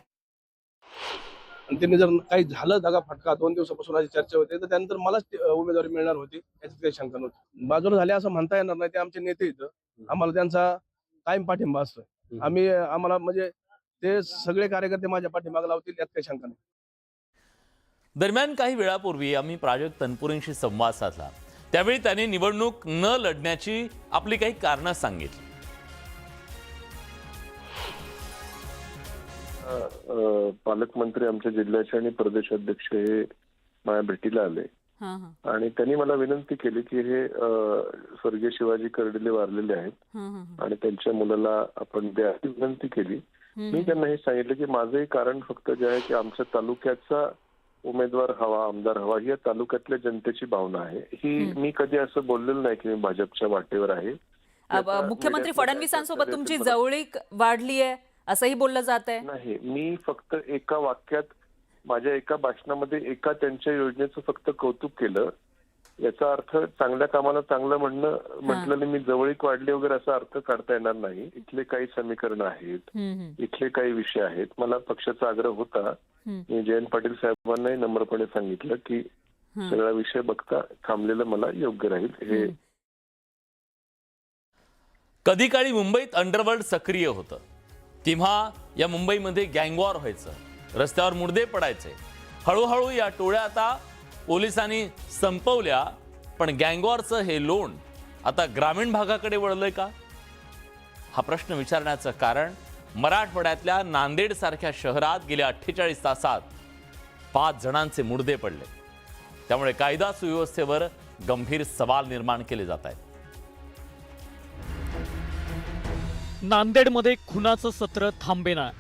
S7: आणि त्यांनी जर काही झालं दगा फटका 2 दिवसापासून आधी चर्चा होते तर त्यानंतर मलाच उमेदवारी मिळणार होती याच्यात काही शंका नव्हती. बाजूला झाले असं म्हणता येणार नाही. ते आमचे नेते इथं आम्हाला त्यांचा कायम पाठिंबा असतो. आम्हाला म्हणजे ते सगळे कार्यकर्ते माझ्या पाठीमागे लावतील यात काही शंका नाही.
S1: दरम्यान काही वेळापूर्वी आम्ही प्राजक्त तनपुरेंशी संवाद साधला. त्यावेळी त्यांनी निवडणूक न लढण्याची आपली काही कारणं सांगितली.
S11: पालकमंत्री आमच्या जिल्ह्याचे आणि प्रदेशाध्यक्ष हे माझ्या भेटीला आले आणि त्यांनी मला विनंती केली की हे स्वर्गीय शिवाजी कर्डिले वारलेले आहेत आणि त्यांच्या मुलाला आपण द्यायची विनंती केली. मी त्यांना हे सांगितलं की माझंही कारण फक्त जे आहे की आमच्या तालुक्याचा उमेदवार हवा आमदार हवा ही या तालुक्यातल्या जनतेची भावना आहे. ही मी कधी असं बोललेलं नाही की मी भाजपच्या वाटेवर आहे.
S15: मुख्यमंत्री फडणवीसांसोबत तुमची जवळीक वाढली आहे असंही बोललं जात आहे.
S11: नाही मी फक्त एका वाक्यात माझ्या एका भाषणामध्ये एका त्यांच्या योजनेचं फक्त कौतुक केलं. याचा अर्थ चांगल्या कामाला चांगलं म्हटलं मी जवळीक वाढली वगैरे असा अर्थ काढता येणार नाही. इथले काही समीकरण आहेत इथले काही विषय आहेत. मला पक्षाचा आग्रह होता. मी जयंत पाटील साहेबांनाही नम्रपणे सांगितलं की सगळा विषय बघता थांबलेलं मला योग्य राहील. हे
S1: कधी काळी मुंबईत अंडरवर्ल्ड सक्रिय होतं. तेव्हा या मुंबईमध्ये गँगवॉर व्हायचं. रस्त्यावर मुर्दे पडायचे. हळूहळू या टोळ्या आता पोलिसांनी संपवल्या. पण गँगवॉरचं हे लोण आता ग्रामीण भागाकडे वळलंय का हा प्रश्न विचारण्याचं कारण मराठवाड्यातल्या नांदेड सारख्या शहरात गेल्या 48 तासात 5 जणांचे मुर्दे पडले. त्यामुळे कायदा सुव्यवस्थेवर गंभीर सवाल निर्माण केले जात आहेत.
S5: नांदेडमध्ये खुनाचं सत्र थांबेना.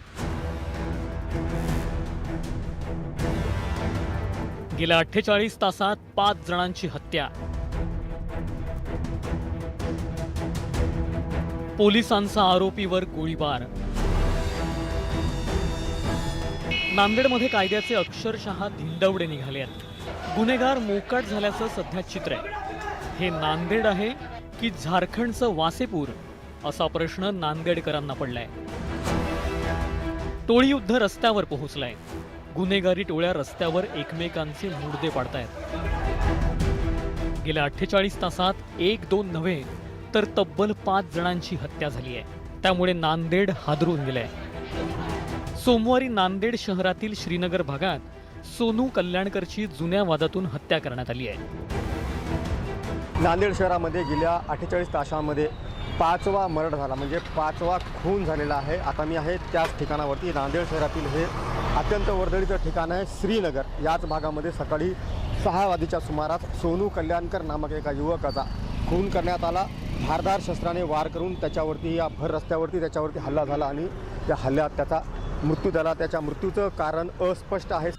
S5: गेल्या 48 तासात 5 जणांची हत्या. पोलिसांचा आरोपीवर गोळीबार. नांदेडमध्ये कायद्याचे अक्षरशः धिंडवडे निघाले आहेत. गुन्हेगार मोकाट झाल्याचं सध्या चित्र आहे. हे नांदेड आहे की झारखंडचं वासेपूर असा प्रश्न नांदेडकरांना पडलाय. टोळीयुद्ध रस्त्यावर पोहोचलाय. गुन्हेगारी टोळ्या रस्त्यावर एकमेकांचे मुर्दे पाडतायत. गेल्या 48 तासात 1-2 नव्हे तर तब्बल 5 जणांची हत्या झाली आहे. त्यामुळे नांदेड हादरून गेलंय. सोमवारी नांदेड शहरातील श्रीनगर भागात सोनू कल्याणकरची जुन्या वादातून हत्या करण्यात आली आहे.
S16: नांदेड शहरामध्ये गेल्या 48 तासांमध्ये 5वा मर्डर झाला, म्हणजे 5वा खून झालेला आहे. आता मी आहे त्याच ठिकाणावरती. नांदेड शहरातील हे अत्यंत वर्दळीचं ठिकाण आहे श्रीनगर. याच भागामध्ये सकाळी 6 वाजेच्या सुमारास सोनू कल्याणकर नामक एका युवकाचा खून करण्यात आला. धारदार शस्त्राने वार करून त्याच्यावरती या भर रस्त्यावरती त्याच्यावरती हल्ला झाला आणि त्या हल्ल्यात त्याचा मृत्यू झाला. त्याच्या मृत्यूचं कारण अस्पष्ट आहे.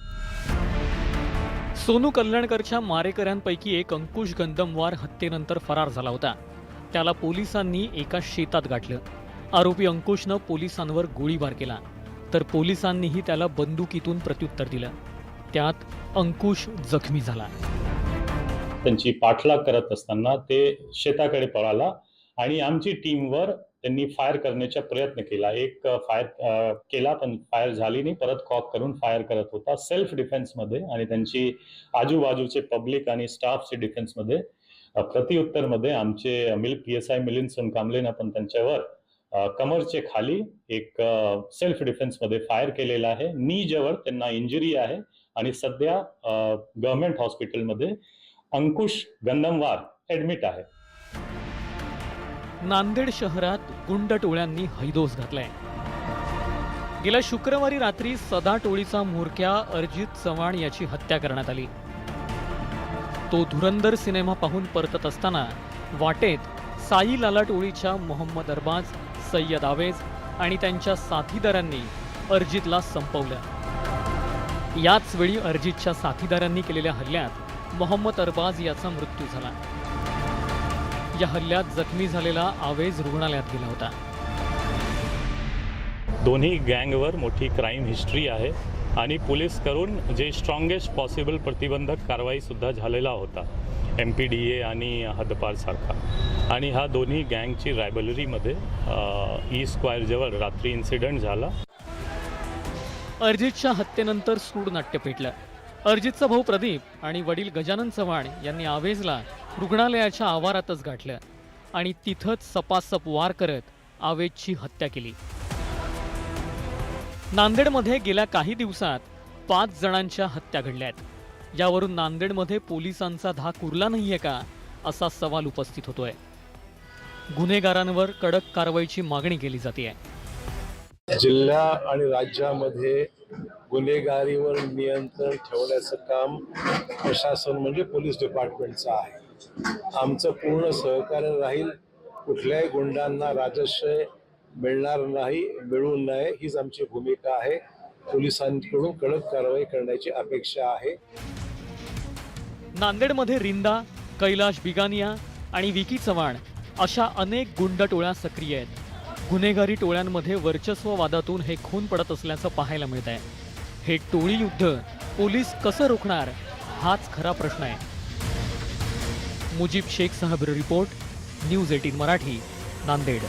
S5: सोनू कल्याणकरच्या मारेकऱ्यांपैकी एक अंकुश गंदमवार हत्येनंतर फरार झाला होता. त्याला पोलिसांनी एका शेतात गाठलं. आरोपी अंकुशनं पोलिसांवर गोळीबार केला तर पोलिसांनीही त्याला बंदुकीतून प्रत्युत्तर दिलं. त्यात अंकुश जखमी झाला.
S17: त्यांची पाठलाग करत असताना ते शेताकडे पळाला आणि आमची टीमवर त्यांनी फायर करण्याचा प्रयत्न केला. एक फायर केला पण फायर झाली नाही. परत कॉक करून फायर करत होता सेल्फ डिफेन्समध्ये आणि त्यांची आजूबाजूचे पब्लिक आणि स्टाफचे डिफेन्समध्ये. प्रत्युत्तरमध्ये आमचे PSI मिलिंद सोनकांबलेनं पण त्यांच्यावर कमरचे खाली एक सेल्फ डिफेन्समध्ये फायर केलेला आहे. नी जवळ त्यांना इंजुरी आहे आणि सध्या गव्हर्नमेंट हॉस्पिटलमध्ये अंकुश गंदमवार ऍडमिट आहे.
S5: नांदेड शहरात गुंड टोळ्यांनी हैदोस घातलाय. गेल्या शुक्रवारी रात्री सदा टोळीचा म्होरक्या अर्जित चव्हाण याची हत्या करण्यात आली. तो धुरंदर सिनेमा पाहून परतत असताना वाटेत साई लाला टोळीच्या मोहम्मद अरबाज, सय्यद आवेज आणि त्यांच्या साथीदारांनी अर्जितला संपवलं. याच वेळी अर्जितच्या साथीदारांनी केलेल्या हल्ल्यात मोहम्मद अरबाज याचा मृत्यू झाला. या हल्ल्यात जखमी झालेला आवेज रुग्णालयात गेला होता.
S17: दोन्ही गँगवर मोठी क्राईम हिस्ट्री आहे आणि पोलीस करून जे स्ट्रॉंगेस्ट पॉसिबल प्रतिबंधक कारवाई सुद्धा झालेला होता. MPDA आणि हद्दपार सारखा. आणि हा दोन्ही गँगची रायबलरीमध्ये E² जवळ रात्री इन्सिडेंट झाला.
S5: अर्जितच्या हत्येनंतर सूडनाट्य पेटलं. अर्जितचा भाऊ प्रदीप आणि वडील गजानन चव्हाण यांनी आवेजला रुग्णालयाच्या आवारातच गाठलं आणि तिथंच सपासप वार करत आवेजची हत्या केली. नांदेडमध्ये गेल्या काही दिवसात 5 जणांच्या हत्या घडल्यात. यावरून नांदेडमध्ये पोलिसांचा धाक उरला नाहीये का असा सवाल उपस्थित होतोय. गुन्हेगारांवर कडक कारवाईची मागणी केली जाते.
S11: जिल्हा आणि राज्यामध्ये गुन्हेगारीवर नियंत्रण ठेवण्याचं काम प्रशासन म्हणजे पोलीस डिपार्टमेंटचं आहे. आमचं पूर्ण सहकार्य राहील. कुठल्याही गुंडांना राजश्रय मिळणार नाही, मिळू नये हीच आमची भूमिका आहे. पोलिसांकडून कडक कारवाई करण्याची अपेक्षा आहे.
S5: नांदेडमध्ये रिंदा, कैलाश बिगानिया आणि विकी चव्हाण अशा अनेक गुंड टोळ्या सक्रिय आहेत. गुन्हेगारी टोळ्यांमध्ये वर्चस्ववादातून हे खून पडत असल्याचं पाहायला मिळत आहे. हे टोळी युद्ध पोलीस कसं रोखणार हाच खरा प्रश्न आहे. मुजीब शेखसह bureau report, news 18 Marathi, Nanded.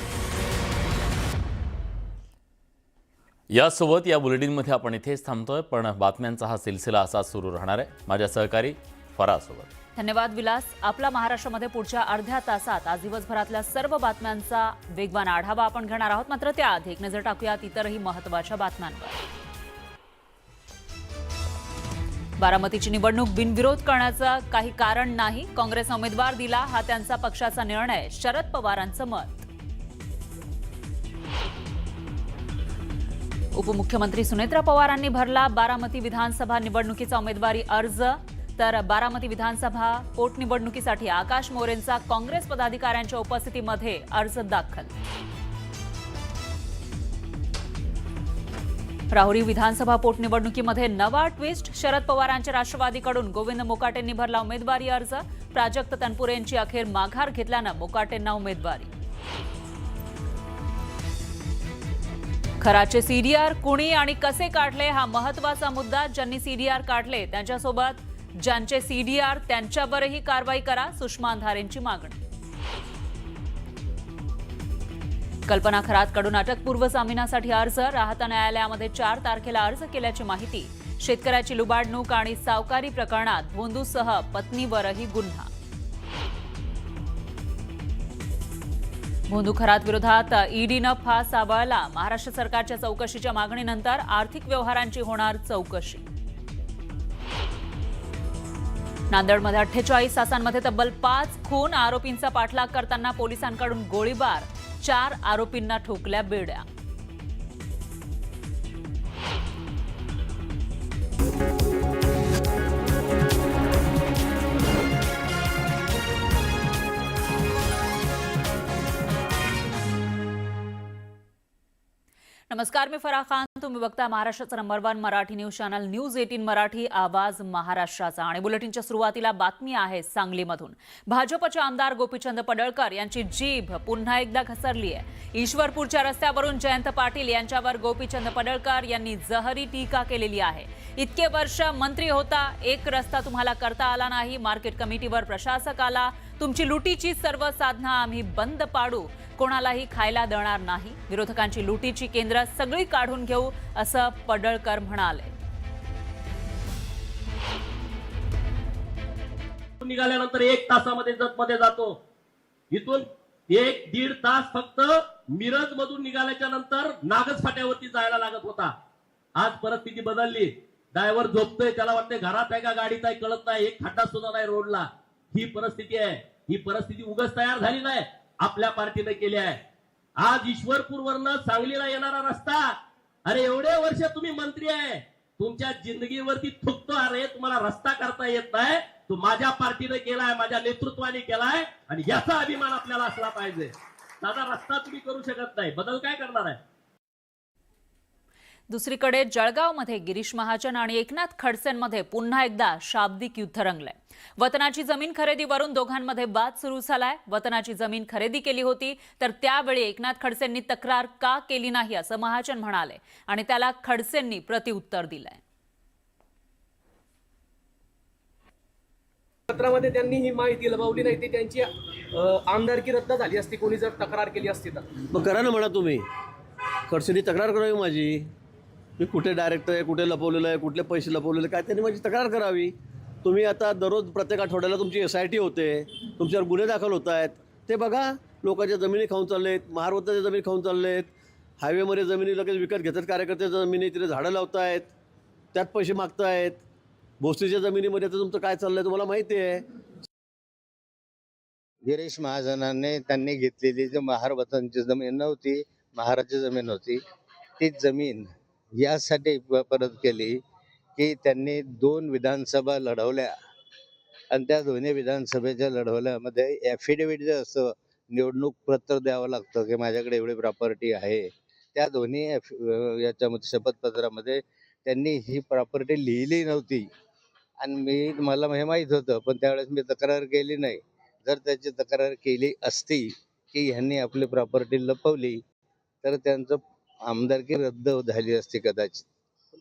S1: यासोबत या बुलेटिनमध्ये आपण इथेच थांबतोय, पण बातम्यांचा हा सिलसिला असाच सुरू राहणार आहे. माझ्या सहकारी फरासोबत.
S15: धन्यवाद विलास. आपला महाराष्ट्रामध्ये पुढच्या अर्ध्या तासात आज दिवसभरातल्या सर्व बातम्यांचा वेगवान आढावा आपण घेणार आहोत. मात्र त्याआधी एक नजर टाकूयात इतरही महत्त्वाच्या बातम्यांवर. बारामतीची निवडणूक बिनविरोध करण्याचं काही कारण नाही. काँग्रेस उमेदवार दिला हा त्यांचा पक्षाचा निर्णय, शरद पवारांचं मत. उपमुख्यमंत्री सुनेत्रा पवारांनी भरला बारामती विधानसभा निवडणुकीचा उमेदवारी अर्ज. तर बारामती विधानसभा पोटनिवडणुकीसाठी आकाश मोरेंचा काँग्रेस पदाधिकाऱ्यांच्या उपस्थितीमध्ये अर्ज दाखल. राहुरी विधानसभा पोटनिवडणुकीमध्ये नवा ट्विस्ट. शरद पवारांच्या राष्ट्रवादीकडून गोविंद मोकाटेंनी भरला उमेदवारी अर्ज. प्राजक्त तनपुरेंची अखेर माघार घेतल्यानं मोकाटेंना उमेदवारी. खराचे सीडीआर कुणी आणि कसे काढले हा महत्त्वाचा मुद्दा. ज्यांनी सीडीआर काढले त्यांच्यासोबत ज्यांचे सीडीआर त्यांच्यावरही कारवाई करा, सुषमा अंधारेंची मागणी. कल्पना खरातकडून अटकपूर्व जामिनासाठी अर्ज. राहता न्यायालयामध्ये 4 तारखेला अर्ज केल्याची माहिती. शेतकऱ्याची लुबाडणूक आणि सावकारी प्रकरणात भोंदूसह पत्नीवरही गुन्हा. भोंदू खरात विरोधात ईडीनं फास आवळला. महाराष्ट्र सरकारच्या चौकशीच्या मागणीनंतर आर्थिक व्यवहारांची होणार चौकशी. नांदेडमध्ये 48 तासांमध्ये तब्बल 5 खून. आरोपींचा पाठलाग करताना पोलिसांकडून गोळीबार. 4 आरोपींना ठोकल्या बेड्या. नमस्कार, मी फराह खान. तुम्ही बघता महाराष्ट्राचा number 1 Marathi news channel news 18 Marathi, आवाज महाराष्ट्राचा. आणि बुलेटिनच्या सुरुवातीला बातमी आहे सांगलीमधून. भाजपचे आमदार गोपीचंद पडळकर यांची जीभ पुन्हा एकदा घसरली आहे. ईश्वरपूरच्या रस्त्यावरून जयंत पाटील यांच्यावर गोपीचंद पडळकर यांनी जहरी टीका केलेली आहे. इतके वर्ष मंत्री होता, एक रस्ता तुम्हाला करता आला नाही. मार्केट कमिटीवर प्रशासक आला. तुमची लुटीची सर्व साधनं आम्ही बंद पाडू. कोणालाही खायला देणार नाही. विरोधकांची लुटीची केंद्र सगळी काढून घेऊ, असं पडळकर म्हणाले.
S18: निघाल्यानंतर 1 तासामध्ये जतमध्ये जातो. इथून 1-1.5 तास फक्त मिरज मधून निघाल्याच्या नंतर नागज फाट्यावरती जायला लागत होता. आज परिस्थिती बदलली. ड्रायव्हर झोपतोय, त्याला वाटतंय घरात आहे का गाडीत आहे कळत नाही. एक खड्डा सुद्धा नाही रोडला. ही परिस्थिती आहे. ही परिस्थिती उगाच तयार झाली नाही, आपल्या पार्टीने केली आहे. आज ईश्वरपूरवरनं सांगलीला येणारा रस्ता, अरे एवढे वर्ष तुम्ही मंत्री आहे, तुमच्या जिंदगीवरती थुकतो. अरे तुम्हाला रस्ता करता येत नाही, तो माझ्या पार्टीने केलाय, माझ्या नेतृत्वाने केलाय आणि याचा अभिमान आपल्याला असला पाहिजे. साधा रस्ता तुम्ही करू शकत नाही, बदल काय करणार आहे?
S15: दुसरीकडे जळगावमध्ये गिरीश महाजन आणि एकनाथ खडसेंमध्ये पुन्हा एकदा शाब्दिक युद्ध रंगलंय. वतनाची जमीन खरेदीवरून दोघांमध्ये वाद सुरू झालाय. वतनाची जमीन खरेदी केली होती, तर त्यावेळी एकनाथ खडसेंनी तक्रार का केली नाही असं महाजन म्हणाले आणि त्याला खडसेंनी प्रतिउत्तर दिलंय.
S19: पत्रामध्ये त्यांनी ही माहिती लपवली नाही. ती त्यांची आमदारकी रद्द झाली असती कोणी जर तक्रार केली असती तर.
S20: मग करा ना म्हणा तुम्ही. खडसेंनी तक्रार करावी माझी. मी कुठे डायरेक्टर आहे, कुठे लपवलेलं आहे, कुठले पैसे लपवलेले काय, त्यांनी माझी तक्रार करावी. तुम्ही आता दररोज प्रत्येक आठवड्याला तुमची SIT होते, तुमच्यावर गुन्हे दाखल होत आहेत. ते बघा, लोकांच्या जमिनी खाऊन चाललेत, महारवताच्या जमिनी खाऊन चाललेत. हायवेमध्ये जमिनी लगेच विकत घेतात कार्यकर्त्याच्या जमिनी, तिथे झाडं लावतायत, त्यात पैसे मागतायत. भोसरीच्या जमिनीमध्ये तर तुमचं काय चाललंय तुम्हाला माहिती आहे.
S21: गिरीश महाजनांनी त्यांनी घेतलेली जी महारवतांची जमीन नव्हती, महाराची जमीन होती, तीच जमीन यासाठी परत केली की त्यांनी 2 विधानसभा लढवल्या आणि त्या दोन्ही विधानसभेच्या लढवल्यामध्ये ॲफिडेव्हिट जे असतं, निवडणूक पत्र द्यावं लागतं की माझ्याकडे एवढी प्रॉपर्टी आहे. त्या दोन्ही याच्यामध्ये शपथपत्रामध्ये त्यांनी ही प्रॉपर्टी लिहिली नव्हती आणि मला हे माहीत होतं, पण त्यावेळेस मी तक्रार केली नाही. जर त्याची तक्रार केली असती की ह्यांनी आपली प्रॉपर्टी लपवली तर त्यांचं आमदारकी रद्द झाली असती कदाचित.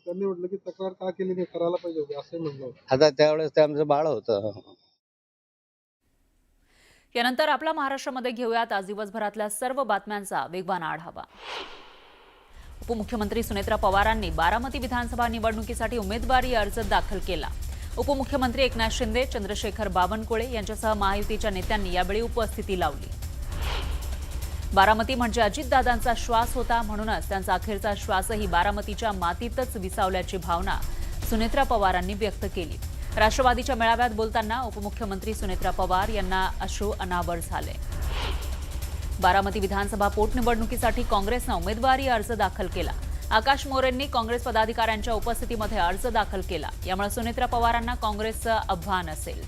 S7: त्यांनी म्हटलं की तक्रार का केली नाही, करायला पाहिजे होती असं म्हणलं.
S21: आता त्यावेळेस ते आमचं बाळ होतं.
S15: यानंतर आपला महाराष्ट्रामध्ये घेऊयात आज दिवसभरातल्या सर्व बातम्यांचा वेगवान आढावा. उपमुख्यमंत्री सुनेत्रा पवारांनी बारामती विधानसभा निवडणुकीसाठी उमेदवारी अर्ज दाखल केला. उपमुख्यमंत्री एकनाथ शिंदे, चंद्रशेखर बावनकुळे यांच्यासह महायुतीच्या नेत्यांनी यावेळी उपस्थिती लावली. बारामती म्हणजे अजितदादांचा श्वास होता, म्हणूनच त्यांचा अखेरचा श्वासही बारामतीच्या मातीतच विसावल्याची भावना सुनेत्रा पवारांनी व्यक्त केली. राष्ट्रवादीच्या मेळाव्यात बोलताना उपमुख्यमंत्री सुनेत्रा पवार यांना अश्रू अनावर झाले. बारामती विधानसभा पोटनिवडणुकीसाठी काँग्रेसनं उमेदवारी अर्ज दाखल केला. आकाश मोरेंनी काँग्रेस पदाधिकाऱ्यांच्या उपस्थितीमध्ये अर्ज दाखल केला. यामुळे सुनेत्रा पवारांना काँग्रेसचं आव्हान असेल.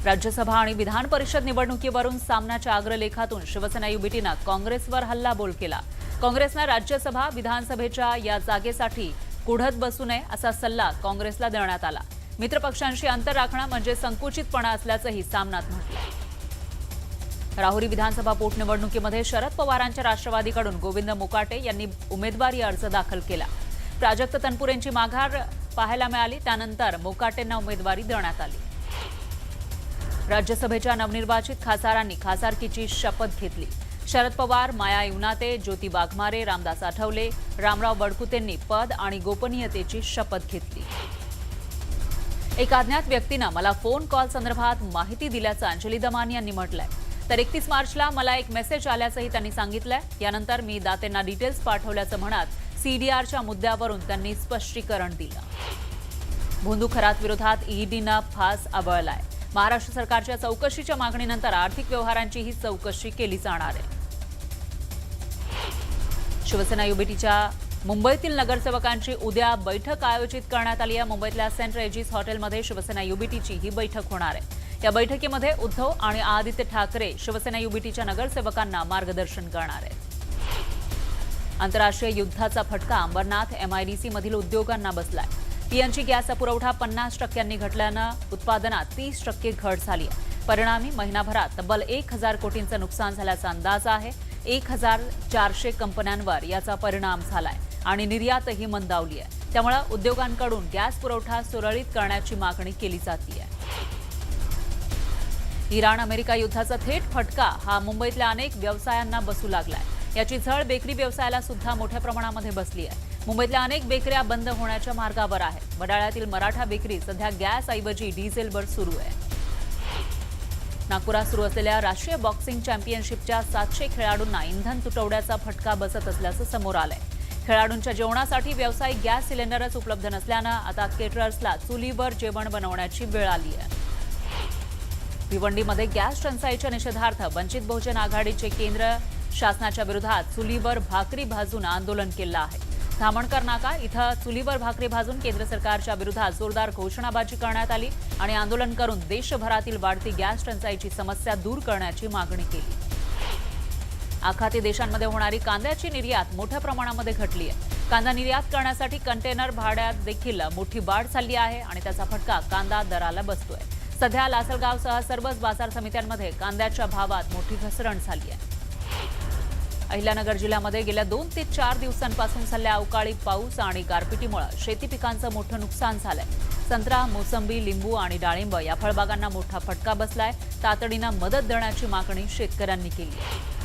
S15: राज्यसभा आणि विधान परिषद निवडणुकीवरून सामनाच्या अग्रलेखातून शिवसेना युबीटीनं काँग्रेसवर हल्लाबोल केला. काँग्रेसनं राज्यसभा विधानसभेच्या या जागेसाठी कुढत बसू नये असा सल्ला काँग्रेसला देण्यात आला. मित्रपक्षांशी अंतर राखणं म्हणजे संकुचितपणा असल्याचंही सामनात म्हटलंय. राहुरी विधानसभा पोटनिवडणुकीमध्ये शरद पवारांच्या राष्ट्रवादीकडून गोविंद मुकाटे यांनी उमेदवारी अर्ज दाखल केला. प्राजक्त तनपुरेंची माघार पाहायला मिळाली, त्यानंतर मुकाटेंना उमेदवारी देण्यात आली. राज्यसभेच्या नवनिर्वाचित खासदारांनी खासदारकीची शपथ घेतली. शरद पवार, माया युनाते, ज्योती वाघमारे, रामदास आठवले, रामराव बडकुतेंनी पद आणि गोपनीयतेची शपथ घेतली. एका अज्ञात व्यक्तीनं मला फोन कॉल संदर्भात माहिती दिल्याचं अंजली दमानी यांनी म्हटलंय. तर 31 मार्चला मला एक मेसेज आल्याचंही त्यांनी सांगितलंय. यानंतर मी दातेंना डिटेल्स पाठवल्याचं म्हणत सीडीआरच्या मुद्द्यावरून त्यांनी स्पष्टीकरण दिलं. भोंदू खरात विरोधात ईडीनं फास आबळलाय. महाराष्ट्र सरकारच्या चौकशीच्या मागणीनंतर आर्थिक व्यवहारांची ही चौकशी केली जाणार आहे. शिवसेना युबीटीच्या मुंबईतील नगरसेवकांची उद्या बैठक आयोजित करण्यात आली आहे. मुंबईतल्या सेंट रेजिस हॉटेलमध्ये शिवसेना युबीटीची ही बैठक होणार आहे. या बैठकीमध्ये उद्धव आणि आदित्य ठाकरे शिवसेना युबीटीच्या नगरसेवकांना मार्गदर्शन करणार आहेत. आंतरराष्ट्रीय युद्धाचा फटका अंबरनाथ MIDC मधील उद्योगांना बसलाय. पीएनजी गॅसचा पुरवठा 50% घटल्यानं उत्पादनात 30% घट झाली आहे. परिणामी महिनाभरात तब्बल 1000 कोटींचं नुकसान झाल्याचा अंदाज आहे. 1400 कंपन्यांवर याचा परिणाम झालाय आणि निर्यातही मंदावली आहे. त्यामुळे उद्योगांकडून गॅस पुरवठा सुरळीत करण्याची मागणी केली जाते. इराण अमेरिका युद्धाचा थेट फटका हा मुंबईतल्या अनेक व्यवसायांना बसू लागलाय. याची झळ बेकरी व्यवसायाला सुद्धा मोठ्या प्रमाणामध्ये बसली आहे. मुंबईतल्या अनेक बेकऱ्या बंद होण्याच्या मार्गावर आहेत. वडाळ्यातील मराठा बेकरी सध्या गॅसऐवजी डिझेलवर सुरू आहे. नागपुरात सुरू असलेल्या राष्ट्रीय बॉक्सिंग चॅम्पियनशिपच्या 700 खेळाडूंना इंधन तुटवड्याचा फटका बसत असल्याचं समोर आलंय. खेळाडूंच्या जेवणासाठी व्यावसायिक गॅस सिलेंडरच उपलब्ध नसल्यानं आता केटरर्सला चुलीवर जेवण बनवण्याची वेळ आली आहे. भिवंडीमध्ये गॅस टंचाईच्या निषेधार्थ वंचित बहुजन आघाडीचे केंद्र शासनाच्या विरोधात चुलीवर भाकरी भाजून आंदोलन केलं आहे. धामणकर नाका इथं चुलीवर भाकरी भाजून केंद्र सरकारच्या विरोधात जोरदार घोषणाबाजी करण्यात आली आणि आंदोलन करून देशभरातील वाढती गॅस टंचाईची समस्या दूर करण्याची मागणी केली. आखाती देशांमध्ये होणारी कांद्याची निर्यात मोठ्या प्रमाणामध्ये घटली आहे. कांदा निर्यात करण्यासाठी कंटेनर भाड्यात देखील मोठी वाढ झाली आहे आणि त्याचा फटका कांदा दराला बसतोय. सध्या लासलगावसह सर्वच बाजार समित्यांमध्ये कांद्याच्या भावात मोठी घसरण झाली आहे. अहिल्यानगर जिल्ह्यामध्ये गेल्या 2 ते 4 दिवसांपासून झालेल्या अवकाळी पाऊस आणि गारपिटीमुळे शेती पिकांचं मोठं नुकसान झालंय. संत्रा, मोसंबी, लिंबू आणि डाळिंब या फळबागांना मोठा फटका बसलाय. तातडीनं मदत देण्याची मागणी शेतकऱ्यांनी केली आहे.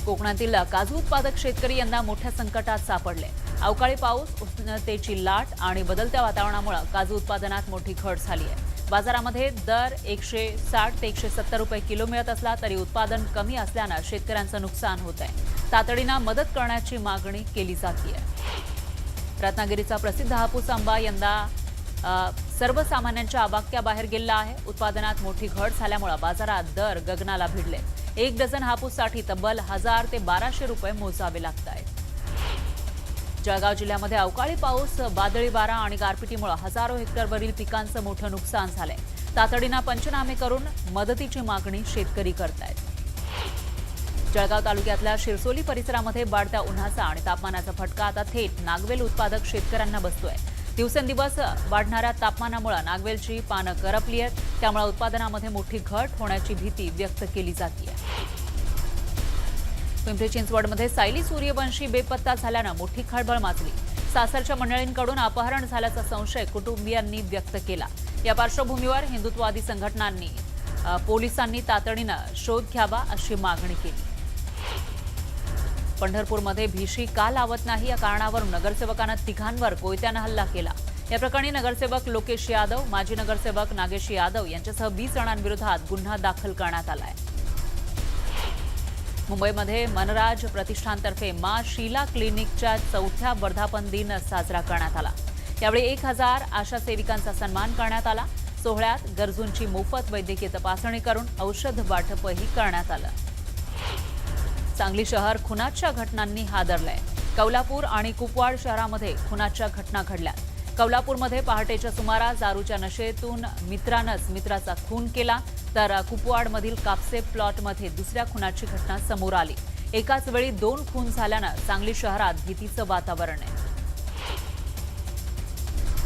S15: कोकणातील काजू उत्पादक शेतकरी यंदा मोठ्या संकटात सापडले. अवकाळी पाऊस, उष्णतेची लाट आणि बदलत्या वातावरणामुळे काजू उत्पादनात मोठी घट झाली आहे. बाजारामध्ये दर 160 ते 170 रुपये किलो मिळत असला तरी उत्पादन कमी असल्यानं शेतकऱ्यांचं नुकसान होत आहे. तातडीनं मदत करण्याची मागणी केली जाते. रत्नागिरीचा प्रसिद्ध हापूस आंबा यंदा सर्वसामान्यांच्या आवाक्याबाहेर गेला आहे. उत्पादनात मोठी घट झाल्यामुळे बाजारात दर गगनाला भिडले. 1 डझन हापूससाठी तब्बल 1000 ते 1200 रुपये मोजावे लागत आहेत. जळगाव जिल्ह्यामध्ये अवकाळी पाऊस, वादळी वारा आणि गारपिटीमुळे हजारो हेक्टरवरील पिकांचं मोठं नुकसान झालंय. तातडीनं पंचनामे करून मदतीची मागणी शेतकरी करतायत. जळगाव तालुक्यातल्या शिरसोली परिसरामध्ये वाढत्या उन्हाचा आणि तापमानाचा फटका आता थेट नागवेल उत्पादक शेतकऱ्यांना बसतोय. दिवसेंदिवस वाढणाऱ्या तापमानामुळे नागवेलची पानं करपली आहेत. त्यामुळे उत्पादनामध्ये मोठी घट होण्याची भीती व्यक्त केली जाते. पिंपरी चिंचवडमध्ये सायली सूर्यवंशी बेपत्ता झाल्यानं मोठी खळबळ माजली. सासरच्या मंडळींकडून अपहरण झाल्याचा संशय कुटुंबियांनी व्यक्त केला. या पार्श्वभूमीवर हिंदुत्ववादी संघटनांनी पोलिसांनी तातडीनं शोध घ्यावा अशी मागणी केली. पंढरपूरमध्ये भीशी का लावत नाही या कारणावरून नगरसेवकानं तिघांवर कोयत्यानं हल्ला केला. या प्रकरणी नगरसेवक लोकेश यादव, माजी नगरसेवक नागेश यादव यांच्यासह 20 जणांविरोधात गुन्हा दाखल करण्यात आला आहे. मुंबईमध्ये मनराज प्रतिष्ठानतर्फे मा शीला क्लिनिकच्या 4थ्या वर्धापन दिन साजरा करण्यात आला. यावेळी 1000 आशा सेविकांचा सन्मान करण्यात आला. सोहळ्यात गरजूंची मोफत वैद्यकीय तपासणी करून औषध वाटपही करण्यात आलं. सांगली शहर खुनाच्या घटनांनी हादरलंय. कौलापूर आणि कुपवाड शहरामध्ये खुनाच्या घटना घडल्या. कौलापूरमध्ये पहाटेच्या सुमारास दारूच्या नशेतून मित्रानंच मित्राचा खून केला, तर कुपवाडमधील कापसे प्लॉटमध्ये दुसऱ्या खुनाची घटना समोर आली. एकाच वेळी 2 खून झाल्यानं सांगली शहरात भीतीचं वातावरण आहे.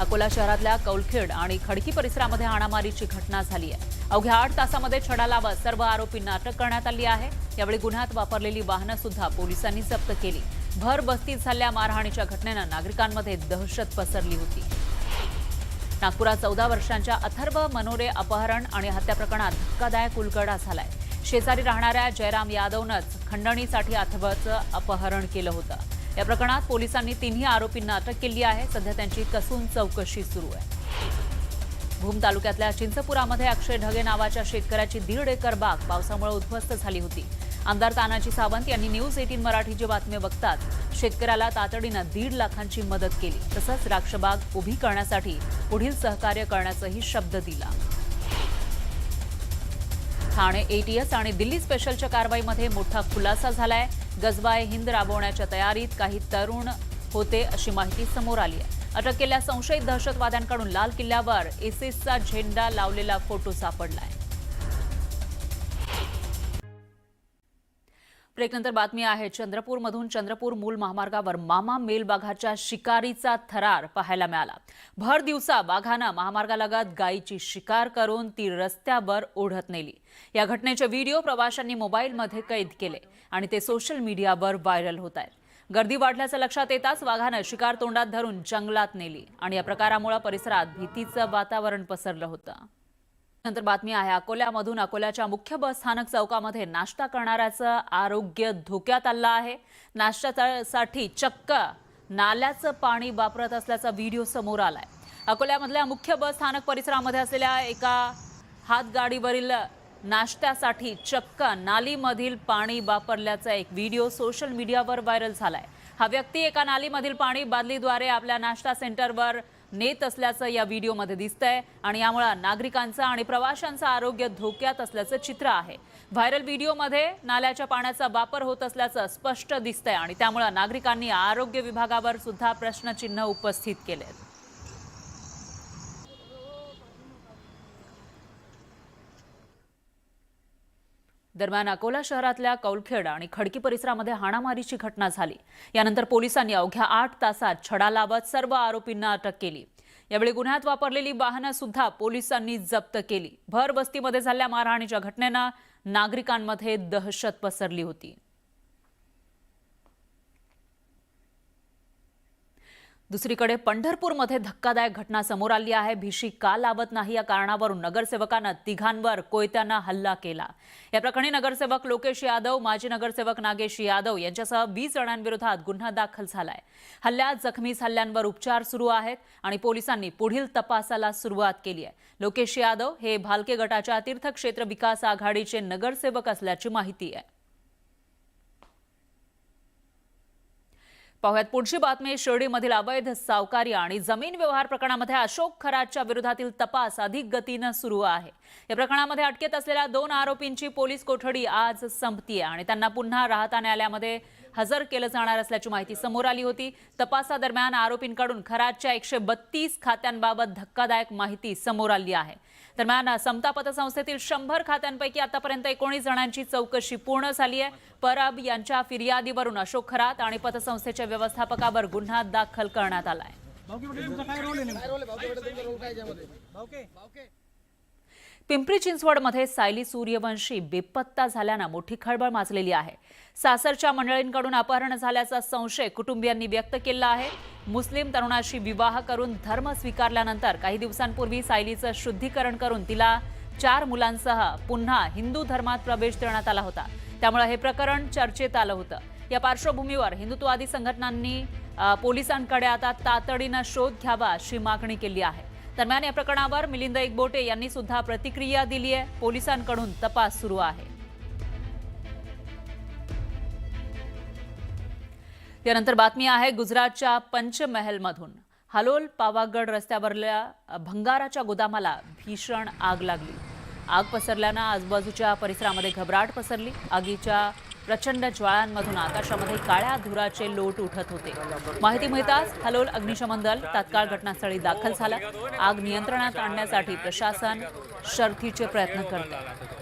S15: अकोला शहरातल्या कौलखेड आणि खडकी परिसरामध्ये हाणामारीची घटना झाली आहे. अवघ्या 8 तासामध्ये छडा लावत सर्व आरोपींना अटक करण्यात आली आहे. यावेळी गुन्ह्यात वापरलेली वाहनं सुद्धा पोलिसांनी जप्त केली. भर बस्तीत झालेल्या मारहाणीच्या घटनेनं नागरिकांमध्ये दहशत पसरली होती. नागपुरात 14 वर्षांच्या अथर्व मनोरे अपहरण आणि हत्या प्रकरणात धक्कादायक उलगडा झालाय. शेजारी राहणाऱ्या जयराम यादवनंच खंडणीसाठी अथर्वचं अपहरण केलं होतं. या प्रकरणात पोलिसांनी 3ही आरोपींना अटक केली आहे. सध्या त्यांची कसून चौकशी सुरू आहे. भूम तालुक्यातल्या चिंचपुरामध्ये अक्षय ढगे नावाच्या शेतकऱ्याची 1.5 एकर बाग पावसामुळे उद्ध्वस्त झाली होती. आमदार तानाजी सावंत यांनी न्यूज 18 मराठीची बातमी बघताच शेतकऱ्याला तातडीनं 1.5 लाखांची मदत केली. तसंच द्राक्षबाग उभी करण्यासाठी पुढील सहकार्य करण्याचाही शब्द दिला. ठाणे ATS आणि दिल्ली स्पेशलच्या कारवाईमध्ये मोठा खुलासा झालाय. गजबाए हिंद राबवण्याच्या तयारीत काही तरुण होते अशी माहिती समोर आली आहे. अटक केलेल्या संशयित दहशतवाद्यांकडून लाल किल्ल्यावर ISISचा झेंडा लावलेला फोटो सापडलाय. ब्रेकनंतर बातमी आहे चंद्रपूरमधून. चंद्रपूर मूल महामार्गावर मामा मेलबाघाच्या शिकारीचा थरार पाहायला मिळाला. भर दिवसा वाघानं महामार्गालगत गायीची शिकार करून ती रस्त्यावर ओढत नेली. या घटनेचे व्हिडिओ प्रवाशांनी मोबाईलमध्ये कैद केले आणि ते सोशल मीडियावर व्हायरल होत आहेत. गर्दी वाढल्याचं लक्षात येताच वाघानं शिकार तोंडात धरून जंगलात नेली आणि या प्रकारामुळे परिसरात भीतीचं वातावरण पसरलं होतं. नंतर बातमी आहे अकोल्यामधून. अकोल्याच्या मुख्य बस स्थानक चौकामध्ये नाश्ता करणाऱ्याचं आरोग्य धोक्यात आलं आहे. नाश्त्यासाठी चक्क नाल्याचं पाणी वापरत असल्याचा व्हिडिओ समोर आलाय. अकोल्यामधल्या मुख्य बस स्थानक परिसरामध्ये असलेल्या एका हातगाडीवरील नाश्त्यासाठी चक्क नालीमधील पाणी वापरल्याचा एक व्हिडिओ सोशल मीडियावर व्हायरल झालाय. हा व्यक्ती एका नालीमधील पाणी बादलीद्वारे आपल्या नाश्ता सेंटरवर नेत असल्याचं या व्हिडिओमध्ये दिसतंय आणि यामुळे नागरिकांचं आणि प्रवाशांचं आरोग्य धोक्यात असल्याचं चित्र आहे. व्हायरल व्हिडिओमध्ये नाल्याच्या पाण्याचा वापर होत असल्याचं स्पष्ट दिसतंय आणि त्यामुळे नागरिकांनी आरोग्य विभागावर सुद्धा प्रश्नचिन्ह उपस्थित केलेत. दरम्यान अकोला शहरातल्या कौलखेड आणि खडकी परिसरामध्ये हाणामारीची घटना झाली. यानंतर पोलिसांनी अवघ्या 8 तासात छडा लावत सर्व आरोपींना अटक केली. यावेळी गुन्ह्यात वापरलेली वाहनं सुद्धा पोलिसांनी जप्त केली. भर बस्तीमध्ये झालेल्या मारहाणीच्या घटनेनं नागरिकांमध्ये दहशत पसरली होती. दुसरीकडे पंढरपूरमध्ये धक्कादायक घटना समोर आली आहे. भिशी का लावत नाही या कारणावरून नगरसेवकानं तिघांवर कोयत्यानं हल्ला केला. या प्रकरणी नगरसेवक लोकेश यादव, माजी नगरसेवक नागेश यादव यांच्यासह 20 जणांविरोधात गुन्हा दाखल झालाय. हल्ल्यात जखमी झालेल्यांवर उपचार सुरू आहेत आणि पोलिसांनी पुढील तपासाला सुरुवात केली आहे. लोकेश यादव हे भालके गटाच्या तीर्थक्षेत्र विकास आघाडीचे नगरसेवक असल्याची माहिती आहे. पाहुयात पुढची बातमी. शिर्डीमधील अवैध सावकारी आणि जमीन व्यवहार प्रकरणामध्ये अशोक खरातच्या विरोधातील तपास अधिक गतीनं सुरू आहे. या प्रकरणामध्ये अटकेत असलेल्या 2 आरोपींची पोलीस कोठडी आज संपतीये आणि त्यांना पुन्हा राहता न्यायालयामध्ये हजर केलं जाणार असल्याची माहिती समोर आली होती. तपासादरम्यान आरोपींकडून खरातच्या 132 खात्यांबाबत धक्कादायक माहिती समोर आली आहे. दरम्यान समता पतसंस्थेतील 100 खात्यांपैकी आतापर्यंत 19 जणांची चौकशी पूर्ण झाली आहे. परब यांच्या फिर्यादीवरून अशोक खरात आणि पतसंस्थेच्या व्यवस्थापकावर गुन्हा दाखल करण्यात आलाय. पिंपरी चिंचवडमध्ये सायली सूर्यवंशी बेपत्ता झाल्यानं मोठी खळबळ माजलेली आहे. सासरच्या मंडळींकडून अपहरण झाल्याचा संशय कुटुंबियांनी व्यक्त केला आहे. मुस्लिम तरुणाशी विवाह करून धर्म स्वीकारल्यानंतर काही दिवसांपूर्वी सायलीचं शुद्धीकरण करून तिला 4 मुलांसह पुन्हा हिंदू धर्मात प्रवेश देण्यात आला होता. त्यामुळे हे प्रकरण चर्चेत आलं होतं. या पार्श्वभूमीवर हिंदुत्ववादी संघटनांनी पोलिसांकडे आता तातडीनं शोध घ्यावा अशी मागणी केली आहे. दरम्यान या प्रकरणावर मिलिंद एकबोटे यांनी सुद्धा प्रतिक्रिया दिली आहे. पोलिसांकडून तपास सुरू आहे. त्यानंतर बातमी आहे गुजरातच्या पंचमहलमधून. हलोल पावागड रस्त्यावरल्या भंगाराच्या गोदामाला भीषण आग लागली. आग पसरल्यानं आजूबाजूच्या परिसरामध्ये घबराट पसरली. आगीच्या प्रचंड ज्वाळांमधून आकाशामध्ये काळ्या धुराचे लोट उठत होते. माहिती मिळताच हलोल अग्निशमन दल तात्काळ घटनास्थळी दाखल झालं. आग नियंत्रणात आणण्यासाठी प्रशासन शर्थीचे प्रयत्न करत आहे.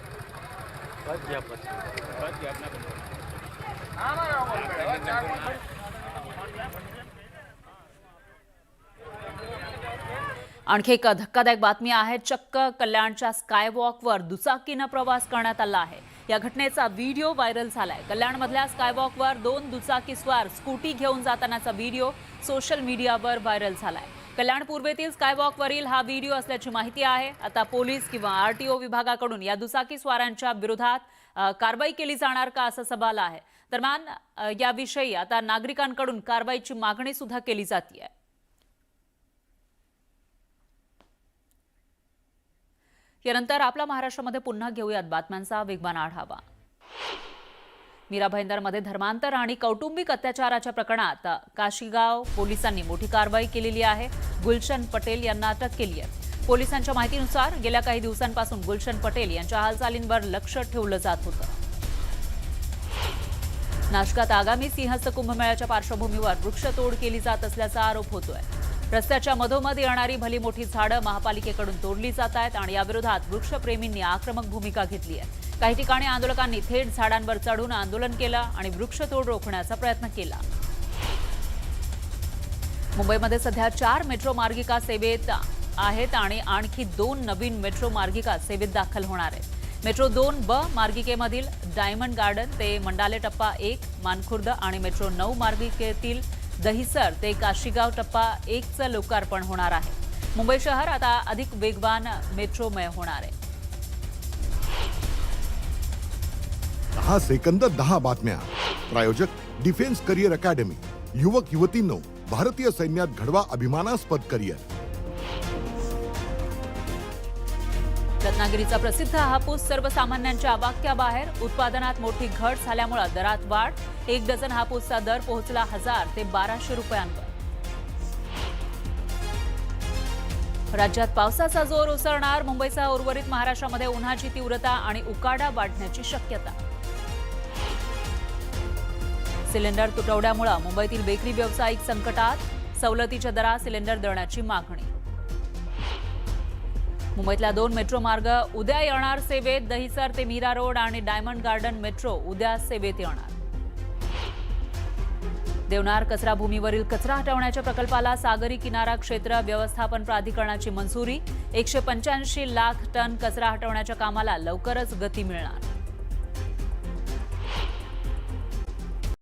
S15: आणखी एक धक्कादायक बातमी आहे. चक्क कल्याणच्या स्कायवॉकवर दुचाकीनं प्रवास करण्यात आला आहे. या घटनेचा व्हिडिओ व्हायरल झालाय. कल्याणमधल्या स्कायवॉकवर 2 दुचाकीस्वार स्कूटी घेऊन जातानाचा व्हिडिओ सोशल मीडियावर व्हायरल झालाय. कल्याण पूर्वेतील स्कायवॉकवरील हा व्हिडिओ असल्याची माहिती आहे. आता पोलीस किंवा आरटीओ विभागाकडून या दुचाकीस्वारांच्या विरोधात कारवाई केली जाणार का, असं सवाल आहे. दरम्यान याविषयी आता नागरिकांकडून कारवाईची मागणी सुद्धा केली जाते. यानंतर आपला महाराष्ट्रामध्ये पुन्हा घेऊयात बातम्यांचा वेगवान आढावा. मीरा भाईंदरमध्ये धर्मांतर आणि कौटुंबिक अत्याचाराच्या प्रकरणात काशीगाव पोलिसांनी मोठी कारवाई केलेली आहे. गुलशन पटेल यांना अटक केली आहे. पोलिसांच्या माहितीनुसार गेल्या काही दिवसांपासून गुलशन पटेल यांच्या हालचालींवर लक्ष ठेवलं जात होतं. नाशकात आगामी सिंहस्थ कुंभमेळ्याच्या पार्श्वभूमीवर वृक्षतोड केली जात असल्याचा आरोप होतोय. रस्त्याच्या मधोमध येणारी भली मोठी झाडं महापालिकेकडून तोडली जात आहेत आणि याविरोधात वृक्षप्रेमींनी आक्रमक भूमिका घेतली आहे. काही ठिकाणी आंदोलकांनी थेट झाडांवर चढून आंदोलन केलं आणि वृक्षतोड रोखण्याचा प्रयत्न केला. मुंबईमध्ये सध्या 4 मेट्रो मार्गिका सेवेत आहेत आणि आणखी 2 नवीन मेट्रो मार्गिका सेवेत दाखल होणार आहेत. मेट्रो 2B मार्गिकेमधील डायमंड गार्डन ते मंडाले टप्पा 1 मानखुर्द आणि मेट्रो 9 मार्गिकेतील दहिसर ते काशीगाव टप्पा 1चं लोकार्पण होणार आहे. मुंबई शहर आता अधिक वेगवान मेट्रोमय होणार आहे.
S3: 10 सेकंद 10 बातम्या. प्रायोजक डिफेन्स करिअर अकॅडमी. युवक युवतींनो, भारतीय सैन्यात घडवा अभिमानास्पद करिअर.
S15: रत्नागिरीचा प्रसिद्ध हापूस सर्वसामान्यांच्या अवाक्याबाहेर. उत्पादनात मोठी घट झाल्यामुळे दरात वाढ. 1 डझन हापूसचा दर पोहोचला 1000 ते 1200 रुपयांवर. राज्यात पावसाचा जोर ओसरणार. मुंबईसह उर्वरित महाराष्ट्रामध्ये उन्हाची तीव्रता आणि उकाडा वाढण्याची शक्यता. सिलेंडर तुटवड्यामुळे मुंबईतील बेकरी व्यावसायिक संकटात. सवलतीच्या दरात सिलेंडर देण्याची मागणी. मुंबईतल्या 2 मेट्रो मार्ग उद्या येणार सेवेत. दहिसर ते मीरा रोड आणि डायमंड गार्डन मेट्रो उद्या सेवेत येणार. देवनार कचरा भूमीवरील कचरा हटवण्याच्या प्रकल्पाला सागरी किनारा क्षेत्र व्यवस्थापन प्राधिकरणाची मंजुरी. 185 लाख टन कचरा हटवण्याच्या कामाला लवकरच गती मिळणार.